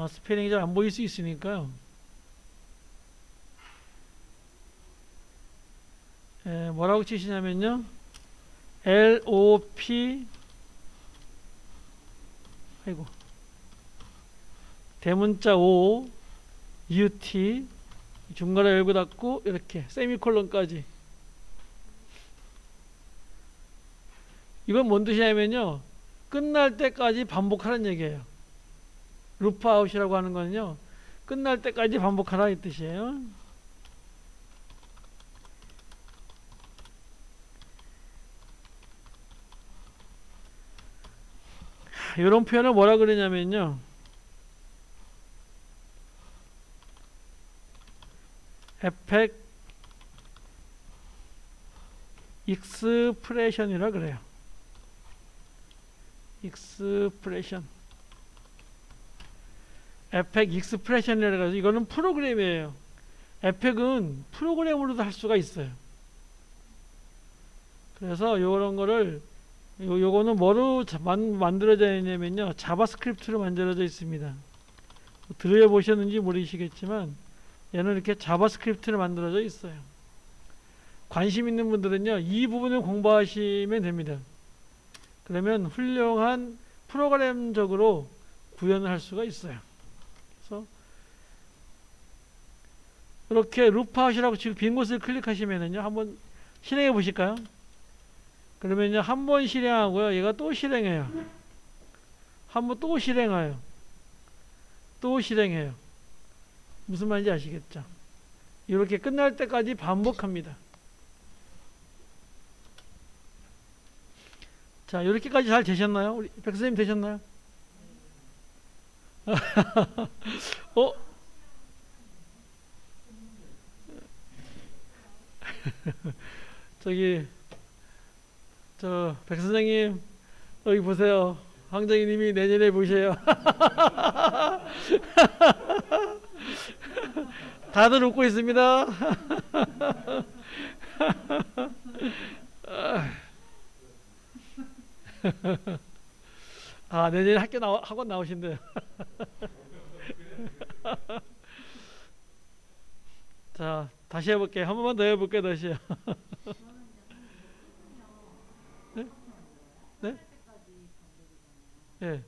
스페링이 잘 안 보일 수 있으니까요. 뭐라고 치시냐면요. LOP 아이고 대문자 O UT 중괄호 열고 닫고 이렇게 세미콜론까지. 이건 뭔 뜻이냐면요. 끝날 때까지 반복하라는 얘기예요. 루프 아웃이라고 하는 거는요. 끝날 때까지 반복하라 이 뜻이에요. 이런 표현을 뭐라 그러냐면요. 에펙 익스프레션이라 그래요. 익스프레션 에펙 익스프레션이라고 해서 이거는 프로그램이에요. 에펙은 프로그램으로도 할 수가 있어요. 그래서 요런 거를 요거는 뭐로 만들어져 있냐면요, 자바스크립트로 만들어져 있습니다. 들어보셨는지 모르시겠지만 얘는 이렇게 자바스크립트로 만들어져 있어요. 관심 있는 분들은요 이 부분을 공부하시면 됩니다. 그러면 훌륭한 프로그램적으로 구현을 할 수가 있어요. 그래서 이렇게 루프아웃이라고 지금 빈 곳을 클릭하시면은요 한번 실행해 보실까요? 그러면요 한 번 실행하고요 얘가 또 실행해요. 한 번 또 실행해요. 또 실행해요. 무슨 말인지 아시겠죠? 이렇게 끝날 때까지 반복합니다. 자, 이렇게까지 잘 되셨나요? 우리 백 선생님 되셨나요? 어? 저기 백 선생님 여기 보세요. 황정희님이 내년에 보세요. 다들 웃고 있습니다. 아, 내년에 학원 나오신대요. 자, 다시 해볼게요. 한 번만 더 해볼게요. 다시요. 네? 네? 네.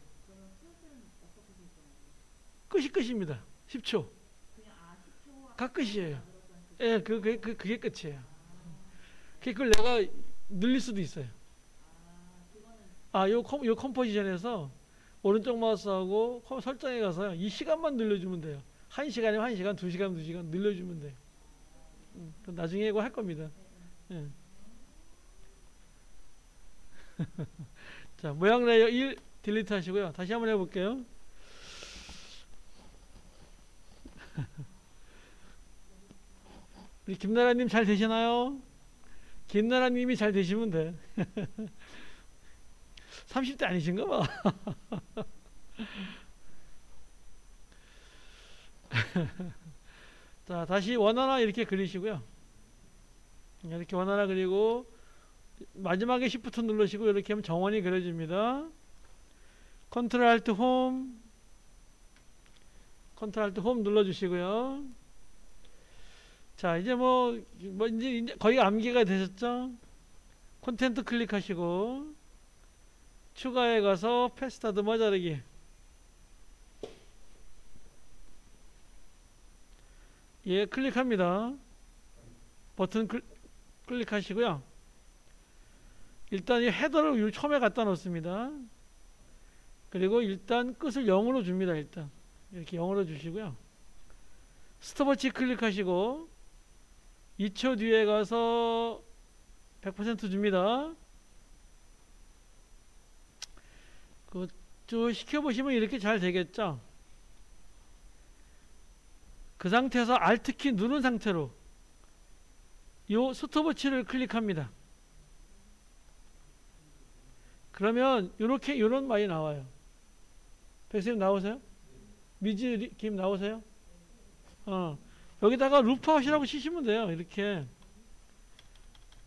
끝입니다. 10초. 각 끝이에요. 예, 그게 끝이에요. 그걸 내가 늘릴 수도 있어요. 아, 요 컴포지션에서 오른쪽 마우스하고 설정에 가서 이 시간만 늘려주면 돼요. 1시간이면 1시간, 2시간, 2시간 늘려주면 돼요. 나중에 이거 할 겁니다. 예. 자, 모양 레이어 1 딜리트 하시고요. 다시 한번 해볼게요. 우리 김나라님 잘 되시나요? 김나라님이 잘 되시면 돼. 30대 아니신가 봐. 자, 다시 원하나 이렇게 그리시고요. 이렇게 원하나 그리고 마지막에 Shift 누르시고 이렇게 하면 정원이 그려집니다. 컨트롤 알트 홈 눌러주시고요. 자, 이제 이제 거의 암기가 되셨죠? 콘텐트 클릭하시고 추가에 가서 패스타드머 자르기. 예, 클릭합니다. 버튼 클릭하시고요. 일단 이 헤더를 처음에 갖다 놓습니다. 그리고 일단 끝을 0으로 줍니다. 일단 이렇게 0으로 주시고요. 스톱워치 클릭하시고 2초 뒤에 가서 100% 줍니다. 쭉 시켜보시면 이렇게 잘 되겠죠. 그 상태에서 Alt키 누른 상태로 요 스톱워치를 클릭합니다. 그러면 이렇게 이런 말이 나와요. 백쌤 나오세요? 미지 김 나오세요? 여기다가 루프아웃이라고 치시면 돼요. 이렇게.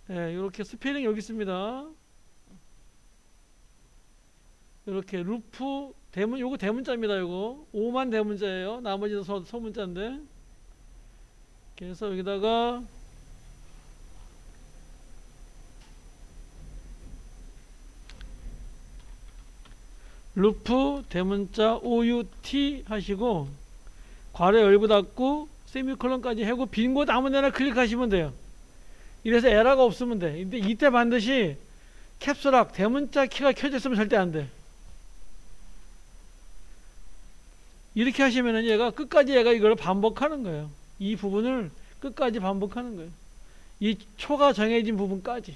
예, 이렇게 스페링 여기 있습니다. 이렇게 루프 대문, 요거 대문자입니다. 요거 5만 대문자예요. 나머지는 소문자인데. 그래서 여기다가 루프 대문자 OUT 하시고 괄호 열고 닫고 세미콜론까지 하고 빈 곳 아무데나 클릭하시면 돼요. 이래서 에러가 없으면 돼. 근데 이때 반드시 캡슐락 대문자 키가 켜져 있으면 절대 안 돼. 이렇게 하시면은 얘가 끝까지 이걸 반복하는 거예요. 이 부분을 끝까지 반복하는 거예요. 이 초가 정해진 부분까지.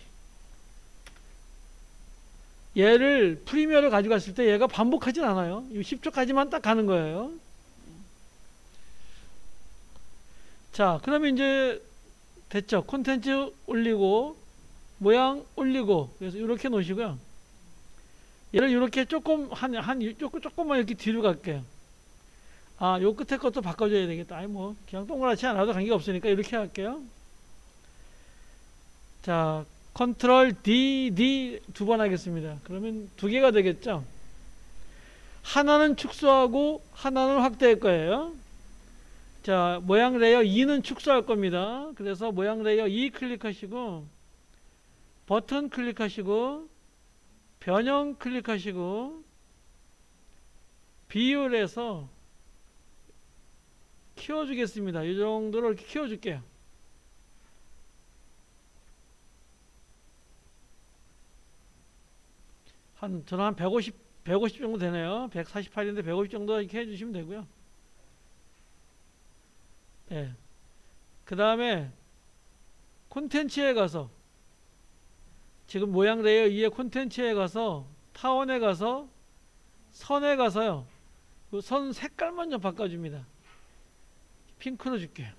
얘를 프리미어를 가져갔을 때 얘가 반복하진 않아요. 이 10초까지만 딱 가는 거예요. 자, 그러면 이제 됐죠. 콘텐츠 올리고 모양 올리고 그래서 이렇게 놓으시고요. 얘를 이렇게 조금만 이렇게 뒤로 갈게요. 아, 요 끝에 것도 바꿔줘야 되겠다. 아니, 뭐, 그냥 동그랗지 않아도 관계가 없으니까 이렇게 할게요. 자, 컨트롤 D 두 번 하겠습니다. 그러면 두 개가 되겠죠? 하나는 축소하고 하나는 확대할 거예요. 자, 모양 레이어 2는 축소할 겁니다. 그래서 모양 레이어 2 클릭하시고 버튼 클릭하시고 변형 클릭하시고 비율해서 키워주겠습니다. 이 정도로 이렇게 키워줄게요. 저는 한 150 정도 되네요. 148인데 150 정도 이렇게 해주시면 되고요. 네. 그 다음에 콘텐츠에 가서 지금 모양 레이어 2의 콘텐츠에 가서 타원에 가서 선에 가서요. 그 선 색깔만 좀 바꿔줍니다. 핑크로 줄게요.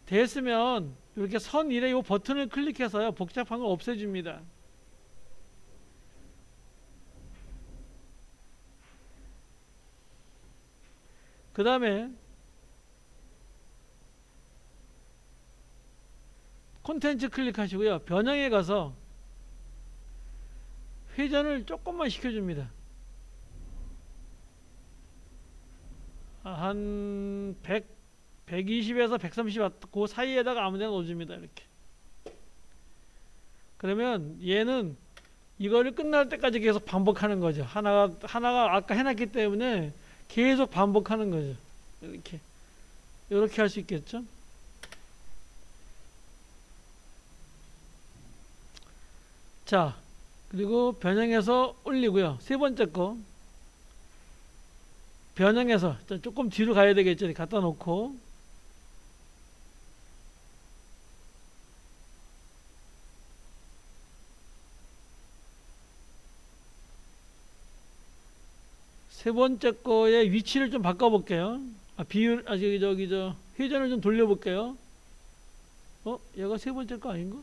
됐으면 이렇게 선 1에 이 버튼을 클릭해서요. 복잡한 거 없애줍니다. 그 다음에 콘텐츠 클릭하시고요. 변형에 가서 회전을 조금만 시켜줍니다. 한 120에서 130 그 사이에다가 아무 데나 넣어줍니다. 이렇게. 그러면 얘는 이거를 끝날 때까지 계속 반복하는 거죠. 하나가 아까 해놨기 때문에 계속 반복하는 거죠. 이렇게 할 수 있겠죠. 자, 그리고 변형해서 올리고요. 세 번째 거 변형해서 조금 뒤로 가야 되겠죠. 갖다 놓고 세 번째 거의 위치를 좀 바꿔볼게요. 비율, 회전을 좀 돌려볼게요. 얘가 세 번째 거 아닌가?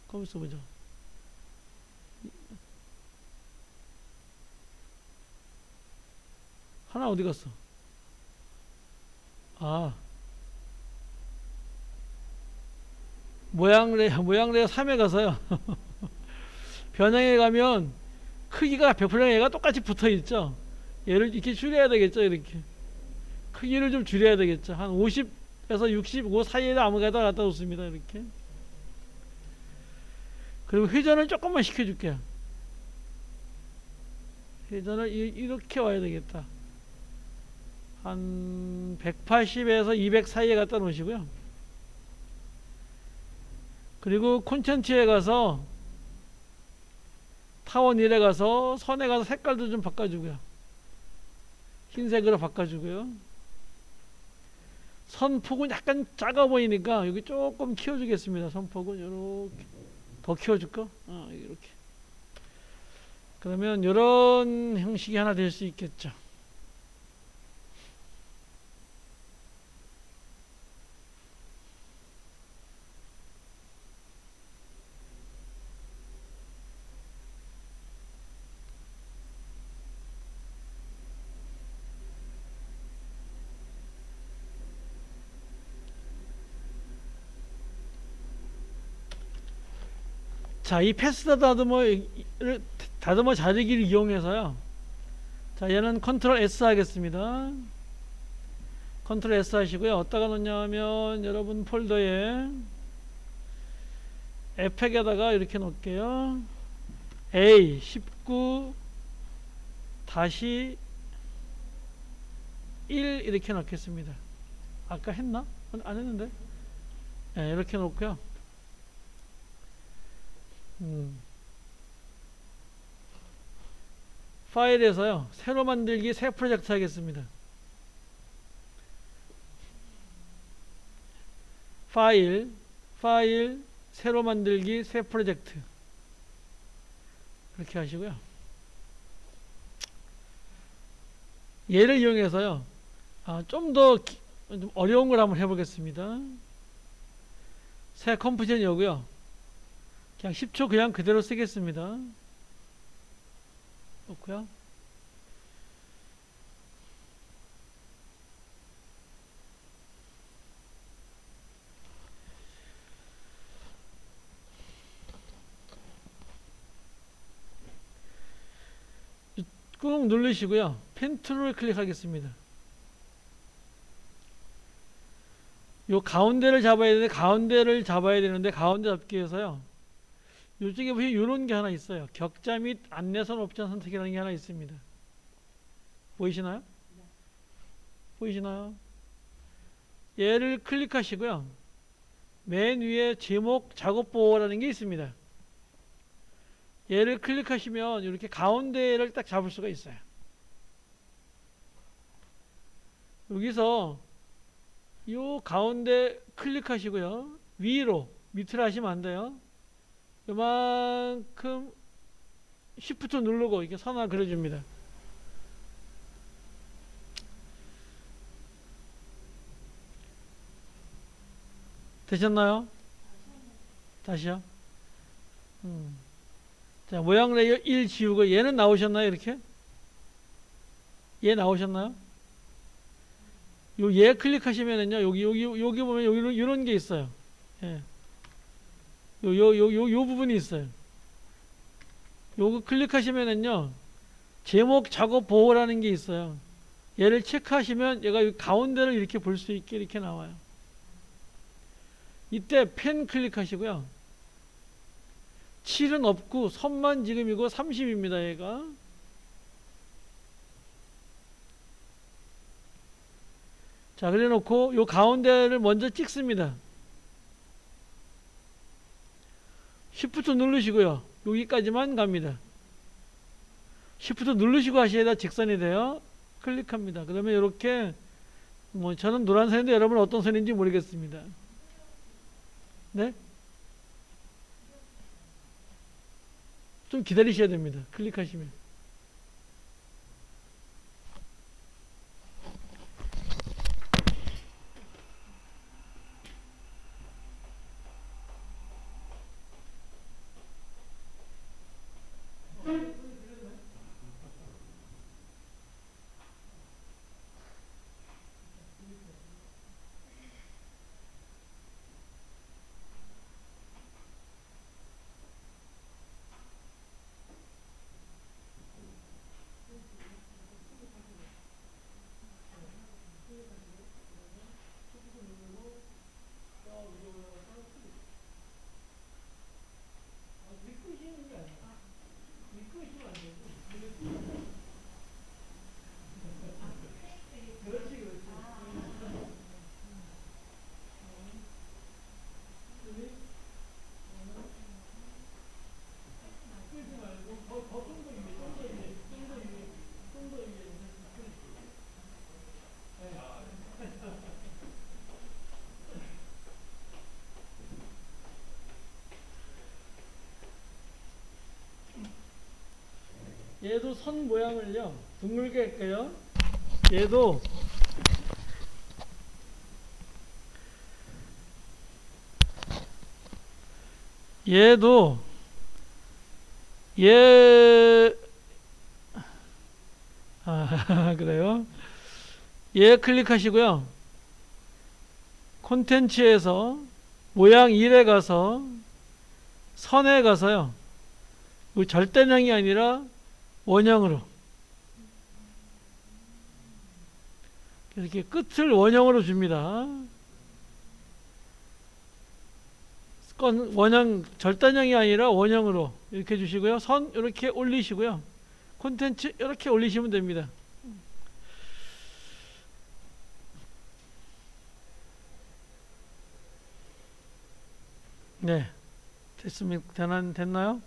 가만있어 보자. 하나 어디 갔어? 모양 레이어 3에 가서요. 변형에 가면 크기가 100% 얘가 똑같이 붙어 있죠. 얘를 이렇게 줄여야 되겠죠. 이렇게 크기를 좀 줄여야 되겠죠. 한 50에서 65 사이에다 아무데나 갖다 놓습니다. 이렇게. 그리고 회전을 조금만 시켜줄게요. 회전을 이렇게 와야 되겠다. 한 180에서 200 사이에 갖다 놓으시고요. 그리고 콘텐츠에 가서 타원 1에 가서 선에 가서 색깔도 좀 바꿔주고요. 흰색으로 바꿔주고요. 선폭은 약간 작아 보이니까 여기 조금 키워주겠습니다. 선폭은 이렇게 더 키워줄까? 이렇게. 그러면 이런 형식이 하나 될 수 있겠죠. 자, 이 패스 다듬어 자르기를 이용해서요. 자, 얘는 컨트롤 S 하겠습니다. 컨트롤 S 하시고요. 어디다가 놓냐면 여러분 폴더에 에펙에다가 이렇게 놓을게요. A 19 다시 1 이렇게 넣겠습니다. 아까 했나? 안 했는데? 네, 이렇게 놓고요. 파일에서요. 새로 만들기 새 프로젝트 하겠습니다. 파일 새로 만들기 새 프로젝트 이렇게 하시고요. 얘를 이용해서요. 좀 더 좀 어려운 걸 한번 해보겠습니다. 새 컴포지션이 오고요. 그냥 10초 그냥 그대로 쓰겠습니다. 놓고요. 꾹 누르시고요. 펜 툴을 클릭하겠습니다. 요 가운데를 잡아야 되는데 가운데 잡기 위해서요. 이쪽에 보시면 이런 게 하나 있어요. 격자 및 안내선 옵션 선택이라는 게 하나 있습니다. 보이시나요? 네. 보이시나요? 얘를 클릭하시고요. 맨 위에 제목 작업 보호라는 게 있습니다. 얘를 클릭하시면 이렇게 가운데를 딱 잡을 수가 있어요. 여기서 요 가운데 클릭하시고요. 위로, 밑으로 하시면 안 돼요. 요만큼 Shift 누르고 이렇게 선 하나 그려줍니다. 되셨나요? 다시요. 자, 모양 레이어 1 지우고 얘는 나오셨나요? 이렇게? 얘 나오셨나요? 얘 클릭하시면은요, 여기 보면 이런 게 있어요. 예. 요 부분이 있어요. 요거 클릭하시면은요, 제목 작업 보호라는 게 있어요. 얘를 체크하시면 얘가 가운데를 이렇게 볼 수 있게 이렇게 나와요. 이때 펜 클릭하시고요. 7은 없고 선만 지금이고 30입니다. 얘가. 자, 그래 놓고 요 가운데를 먼저 찍습니다. Shift 누르시고요. 여기까지만 갑니다. Shift 누르시고 하셔야 직선이 돼요. 클릭합니다. 그러면 이렇게 뭐 저는 노란 선인데 여러분은 어떤 선인지 모르겠습니다. 네? 좀 기다리셔야 됩니다. 클릭하시면. 얘도 선 모양을요 둥글게 할게요. 얘도 그래요. 얘 클릭하시고요. 콘텐츠에서 모양 1에 가서 선에 가서요. 절대량이 아니라 원형으로 이렇게 끝을 원형으로 줍니다. 원형 절단형이 아니라 원형으로 이렇게 주시고요. 선 이렇게 올리시고요. 콘텐츠 이렇게 올리시면 됩니다. 네, 됐습니까? 됐나요?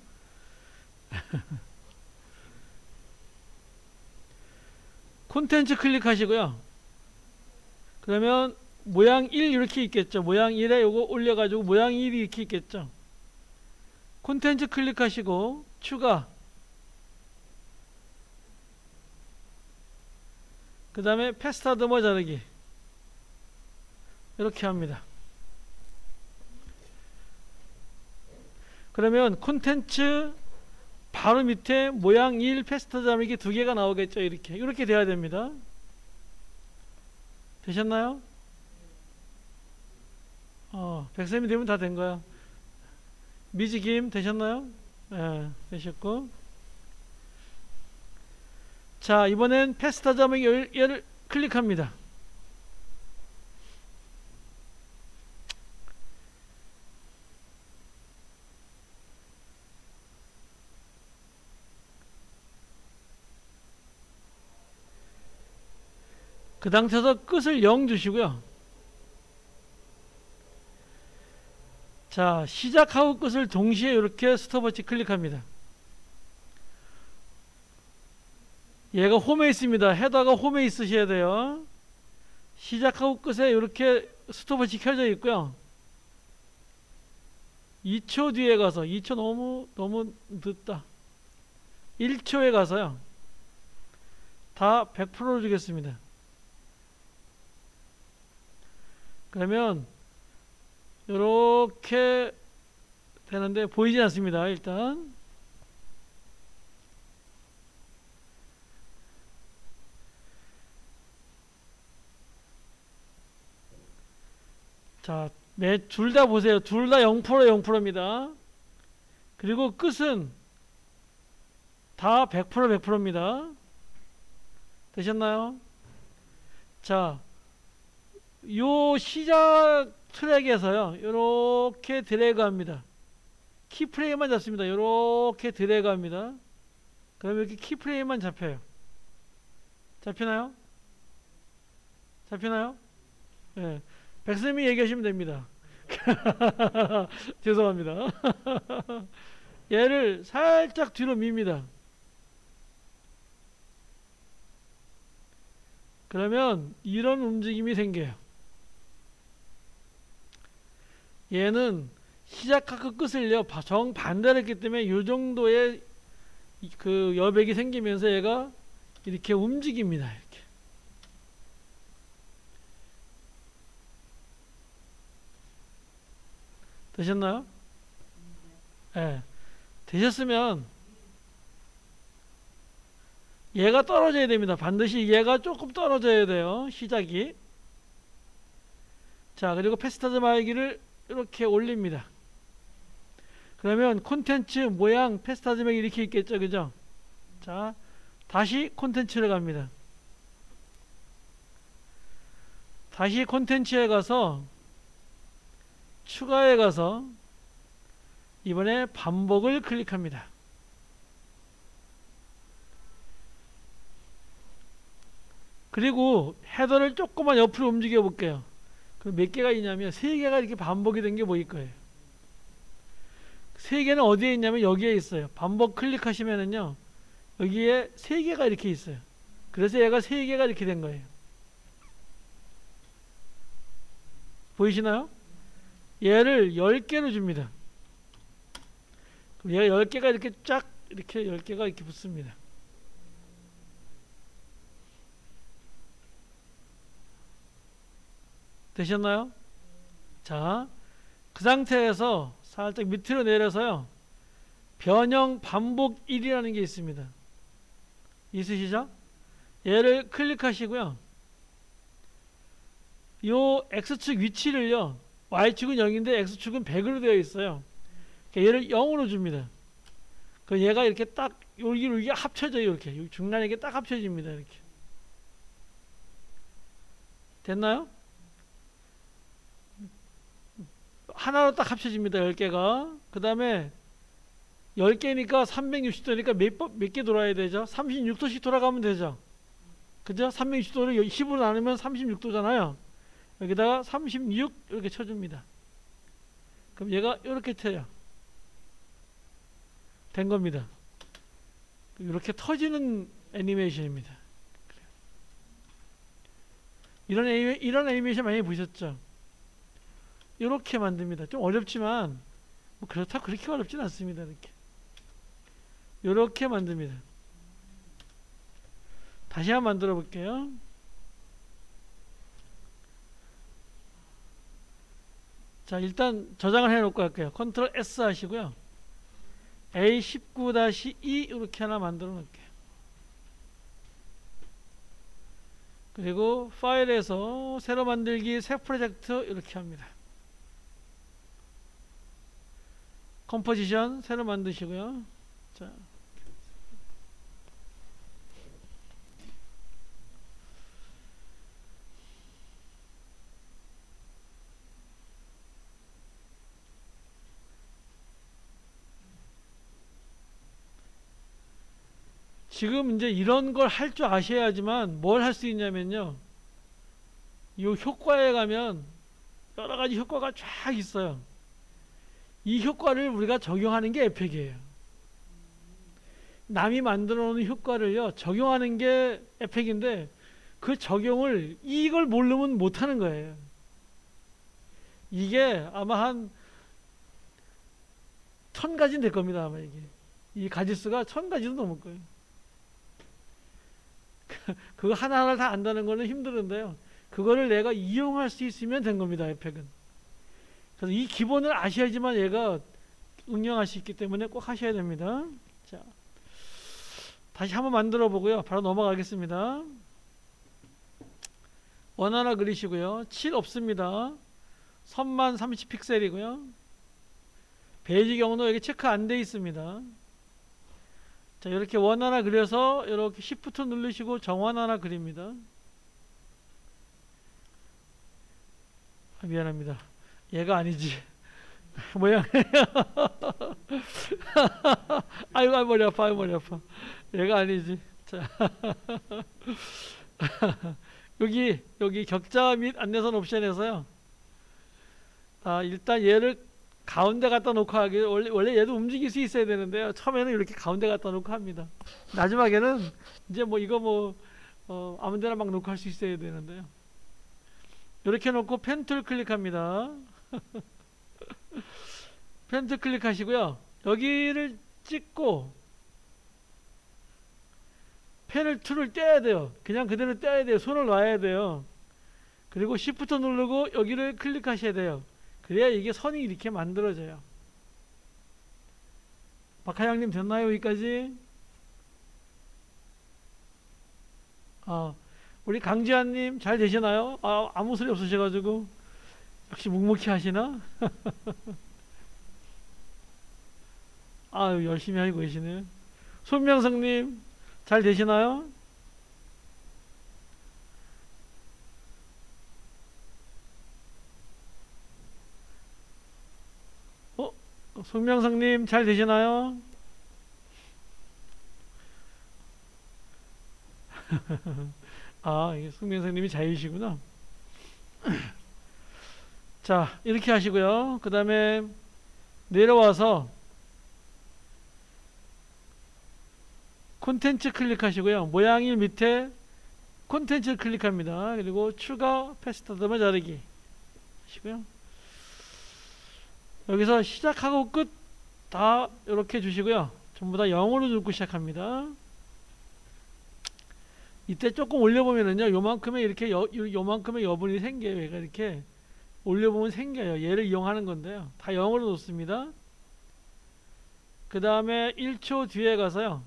콘텐츠 클릭하시고요. 그러면 모양 1 이렇게 있겠죠. 모양 1에 요거 올려가지고 모양 1이 이렇게 있겠죠. 콘텐츠 클릭하시고 추가, 그 다음에 패스트하드머 자르기 이렇게 합니다. 그러면 콘텐츠 바로 밑에 모양 1 패스트 자막이 두 개가 나오겠죠. 이렇게 돼야 됩니다. 되셨나요? 백쌤이 되면 다 된 거야. 미지김 되셨나요? 네, 되셨고. 자, 이번엔 패스트 자막이 얘를 클릭합니다. 그 상태에서 끝을 0 주시고요. 자, 시작하고 끝을 동시에 이렇게 스톱워치 클릭합니다. 얘가 홈에 있습니다. 헤더가 홈에 있으셔야 돼요. 시작하고 끝에 이렇게 스톱워치 켜져 있고요. 2초 뒤에 가서 2초 너무 늦다. 1초에 가서요. 다 100% 주겠습니다. 그러면 이렇게 되는데 보이지 않습니다. 일단 자, 둘 다 보세요. 둘 다 0% 0%입니다. 그리고 끝은 다 100% 100%입니다. 되셨나요? 자, 요 시작 트랙에서요, 요렇게 드래그 합니다. 키프레임만 잡습니다. 요렇게 드래그 합니다. 그러면 이렇게 키프레임만 잡혀요. 잡히나요? 잡히나요? 예. 네. 백쌤이 얘기하시면 됩니다. 죄송합니다. 얘를 살짝 뒤로 밉니다. 그러면 이런 움직임이 생겨요. 얘는 시작하고 끝을요 정반대로 했기 때문에 이 정도의 그 여백이 생기면서 얘가 이렇게 움직입니다. 이렇게. 되셨나요? 네. 되셨으면 얘가 떨어져야 됩니다. 반드시 얘가 조금 떨어져야 돼요. 시작이. 자, 그리고 패스트하드 말기를 이렇게 올립니다. 그러면 콘텐츠 모양 패스트하드 말기 이렇게 있겠죠. 그죠? 자, 다시 콘텐츠를 갑니다. 다시 콘텐츠에 가서 추가에 가서 이번에 반복을 클릭합니다. 그리고 헤더를 조금만 옆으로 움직여 볼게요. 그럼 몇 개가 있냐면 3개가 이렇게 반복이 된 게 보일 거예요. 3개는 어디에 있냐면 여기에 있어요. 반복 클릭하시면은요, 여기에 3개가 이렇게 있어요. 그래서 얘가 3개가 이렇게 된 거예요. 보이시나요? 얘를 10개로 줍니다. 그럼 얘가 10개가 이렇게 쫙 이렇게 10개가 이렇게 붙습니다. 되셨나요? 자, 그 상태에서 살짝 밑으로 내려서요, 변형 반복 1이라는 게 있습니다. 있으시죠? 얘를 클릭하시고요, 요 X축 위치를요, Y축은 0인데 X축은 100으로 되어 있어요. 그러니까 얘를 0으로 줍니다. 그럼 얘가 이렇게 딱 여기 합쳐져요. 이렇게 중간에 이게 딱 합쳐집니다. 이렇게. 됐나요? 하나로 딱 합쳐집니다. 10개가. 그 다음에 10개니까 360도니까 몇 개 돌아야 되죠? 36도씩 돌아가면 되죠? 그죠? 360도를 10으로 나누면 36도잖아요. 여기다가 36 이렇게 쳐줍니다. 그럼 얘가 이렇게 터요. 된 겁니다. 이렇게 터지는 애니메이션입니다. 이런 애니메이션 많이 보셨죠? 이렇게 만듭니다. 좀 어렵지만 뭐 그렇다고 그렇게 어렵진 않습니다. 이렇게 만듭니다. 다시 한번 만들어 볼게요. 자, 일단 저장을 해 놓고 할게요. 컨트롤 S 하시고요. A19-2 이렇게 하나 만들어 놓을게요. 그리고 파일에서 새로 만들기 새 프로젝트 이렇게 합니다. 컴포지션 새로 만드시고요. 자, 지금 이제 이런 걸 할 줄 아셔야지만 뭘 할 수 있냐면요. 이 효과에 가면 여러 가지 효과가 쫙 있어요. 이 효과를 우리가 적용하는 게 에펙이에요. 남이 만들어 놓은 효과를요, 적용하는 게 에펙인데, 그 적용을, 이걸 모르면 못 하는 거예요. 이게 아마 한 1000가지는 될 겁니다, 아마 이게. 이 가지수가 1000가지도 넘을 거예요. 그거 하나하나 다 안다는 거는 힘드는데요. 그거를 내가 이용할 수 있으면 된 겁니다, 에펙은. 그래서 이 기본을 아셔야지만 얘가 응용할 수 있기 때문에 꼭 하셔야 됩니다. 자, 다시 한번 만들어 보고요. 바로 넘어가겠습니다. 원 하나 그리시고요. 7 없습니다. 선만 30픽셀이고요. 베이지 경로 여기 체크 안 돼 있습니다. 자, 이렇게 원 하나 그려서 이렇게 Shift 누르시고 정원 하나 그립니다. 미안합니다. 얘가 아니지. 모양. 아이고, 머리 아파, 아이고, 머리 아파. 얘가 아니지. 자. 여기 격자 및 안내선 옵션에서요. 일단 얘를 가운데 갖다 놓고 하기, 원래 얘도 움직일 수 있어야 되는데요. 처음에는 이렇게 가운데 갖다 놓고 합니다. 마지막에는 이제 뭐 이거 아무 데나 막 놓고 할 수 있어야 되는데요. 이렇게 놓고 펜 툴 클릭합니다. 펜 툴 클릭하시고요. 여기를 찍고 펜을 툴을 떼야 돼요. 그냥 그대로 떼야 돼요. 손을 놔야 돼요. 그리고 Shift 누르고 여기를 클릭하셔야 돼요. 그래야 이게 선이 이렇게 만들어져요. 박하영님 됐나요? 여기까지? 우리 강지한님 잘 되시나요? 아무 소리 없으셔가지고 역시 묵묵히 하시나? 열심히 하고 계시네요. 손명성님 잘 되시나요? 손명성님 잘 되시나요? 이게 손명성님이 자유시구나. 자, 이렇게 하시고요. 그 다음에 내려와서 콘텐츠 클릭하시고요. 모양일 밑에 콘텐츠 클릭합니다. 그리고 추가 패스트더머 자르기 하시고요. 여기서 시작하고 끝 다 이렇게 주시고요. 전부 다 0으로 누르고 시작합니다. 이때 조금 올려보면은요, 요만큼의 이렇게 요만큼의 여분이 생겨요. 얘가 이렇게 올려보면 생겨요. 얘를 이용하는 건데요. 다 0으로 놓습니다. 그 다음에 1초 뒤에 가서요,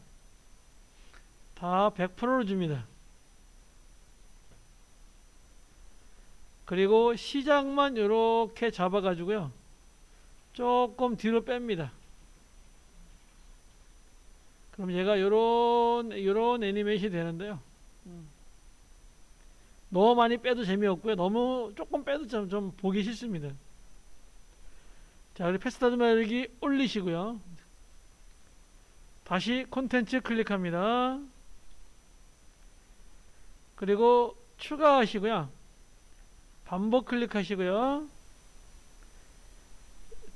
다 100%로 줍니다. 그리고 시작만 이렇게 잡아가지고요, 조금 뒤로 뺍니다. 그럼 얘가 요런 애니메이션이 되는데요. 너무 많이 빼도 재미없고요. 너무 조금 빼도 좀 보기 싫습니다. 자, 그리고 패스트더머기 올리시고요. 다시 콘텐츠 클릭합니다. 그리고 추가하시고요. 반복 클릭하시고요.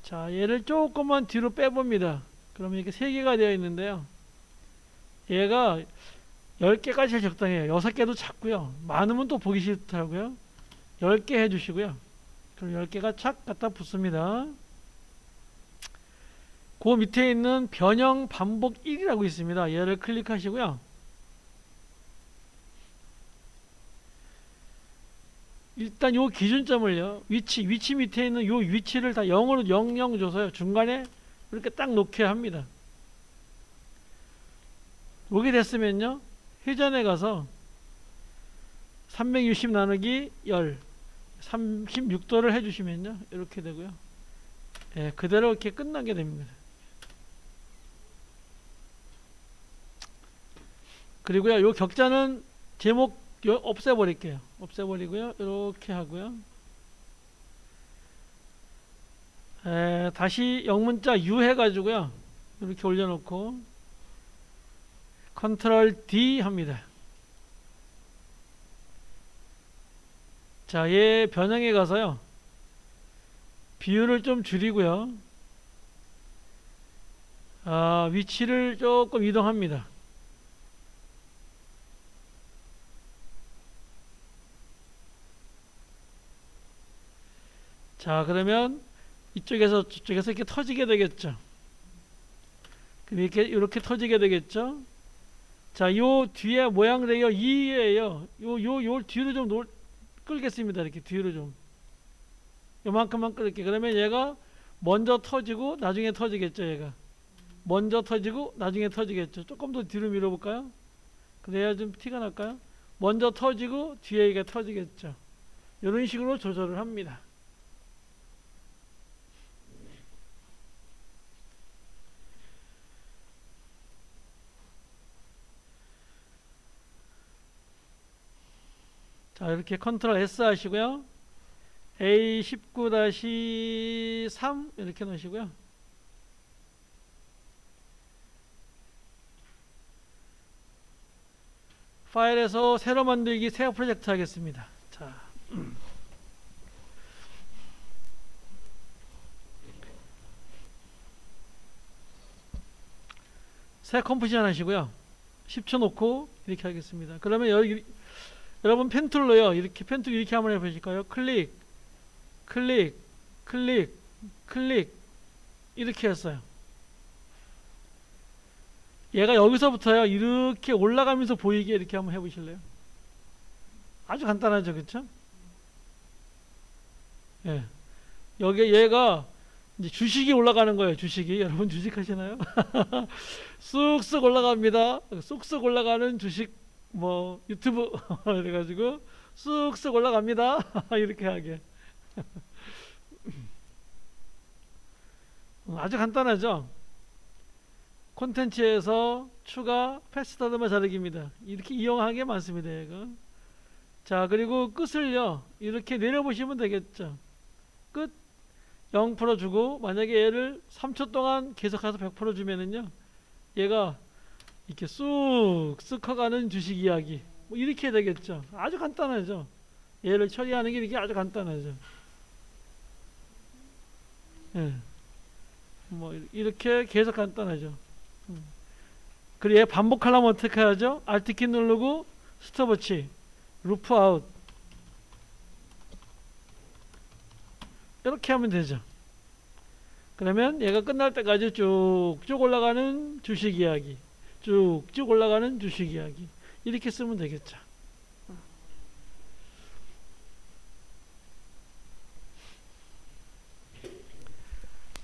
자, 얘를 조금만 뒤로 빼봅니다. 그러면 이렇게 3개가 되어 있는데요. 얘가 10개까지 제일 적당해요. 6개도 작고요. 많으면 또 보기 싫더라고요. 10개 해주시고요. 그럼 10개가 착 갖다 붙습니다. 그 밑에 있는 변형 반복 1이라고 있습니다. 얘를 클릭하시고요. 일단 요 기준점을요, 위치 밑에 있는 요 위치를 다 0으로 00 줘서요, 중간에 이렇게 딱 놓게 합니다. 오게 됐으면요, 회전에 가서 360 나누기 10, 36도를 해주시면요, 이렇게 되고요. 예, 그대로 이렇게 끝나게 됩니다. 그리고요, 요 격자는 제목 없애버릴게요. 없애버리고요, 이렇게 하고요. 다시 영문자 U 해가지고요, 이렇게 올려놓고 컨트롤 D 합니다. 자, 얘 변형에 가서요, 비율을 좀 줄이고요, 위치를 조금 이동합니다. 자, 그러면 이쪽에서 저쪽에서 이렇게 터지게 되겠죠. 이렇게 터지게 되겠죠. 자, 요 뒤에 모양대요 2예요. 요 뒤로 좀 끌겠습니다. 이렇게 뒤로 좀. 요만큼만 끌게. 그러면 얘가 먼저 터지고 나중에 터지겠죠. 얘가 먼저 터지고 나중에 터지겠죠. 조금 더 뒤로 밀어볼까요? 그래야 좀 티가 날까요? 먼저 터지고 뒤에 이게 터지겠죠. 이런 식으로 조절을 합니다. 자, 이렇게 컨트롤 S 하시고요, A19-3 이렇게 넣으시고요. 파일에서 새로 만들기 새 프로젝트 하겠습니다. 자, 새 컴포지션 하시고요, 10초 놓고 이렇게 하겠습니다. 그러면 여러분 펜툴로요, 이렇게 펜툴 이렇게 한번 해보실까요? 클릭, 클릭, 클릭, 클릭 이렇게 했어요. 얘가 여기서부터요, 이렇게 올라가면서 보이게 이렇게 한번 해보실래요? 아주 간단하죠, 그쵸? 예. 여기 얘가 이제 주식이 올라가는 거예요. 주식이. 여러분 주식 하시나요? 쑥쑥 올라갑니다. 쑥쑥 올라가는 주식 뭐 유튜브 이래가지고 쑥쑥 올라갑니다. 이렇게 하게. 아주 간단하죠. 콘텐츠에서 추가 패스트더마 자르기입니다. 이렇게 이용하게 많습니다. 이거. 자, 그리고 끝을요, 이렇게 내려보시면 되겠죠. 끝 0% 주고, 만약에 얘를 3초 동안 계속해서 100% 주면은요, 얘가 이렇게 쑥쑥 커가는 주식 이야기 뭐 이렇게 되겠죠. 아주 간단하죠. 얘를 처리하는 게 이렇게 아주 간단하죠. 예. 뭐 이렇게 계속 간단하죠. 그리고 얘 반복하려면 어떻게 하죠? Alt키 누르고 스톱워치 루프 아웃 이렇게 하면 되죠. 그러면 얘가 끝날 때까지 쭉쭉 올라가는 주식 이야기, 쭉쭉 올라가는 주식 이야기 이렇게 쓰면 되겠죠.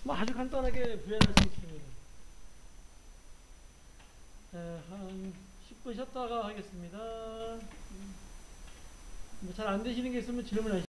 뭐 아주 간단하게 구현할 수 있습니다. 한 10분 쉬었다가 하겠습니다. 뭐 잘 안 되시는 게 있으면 질문하시죠.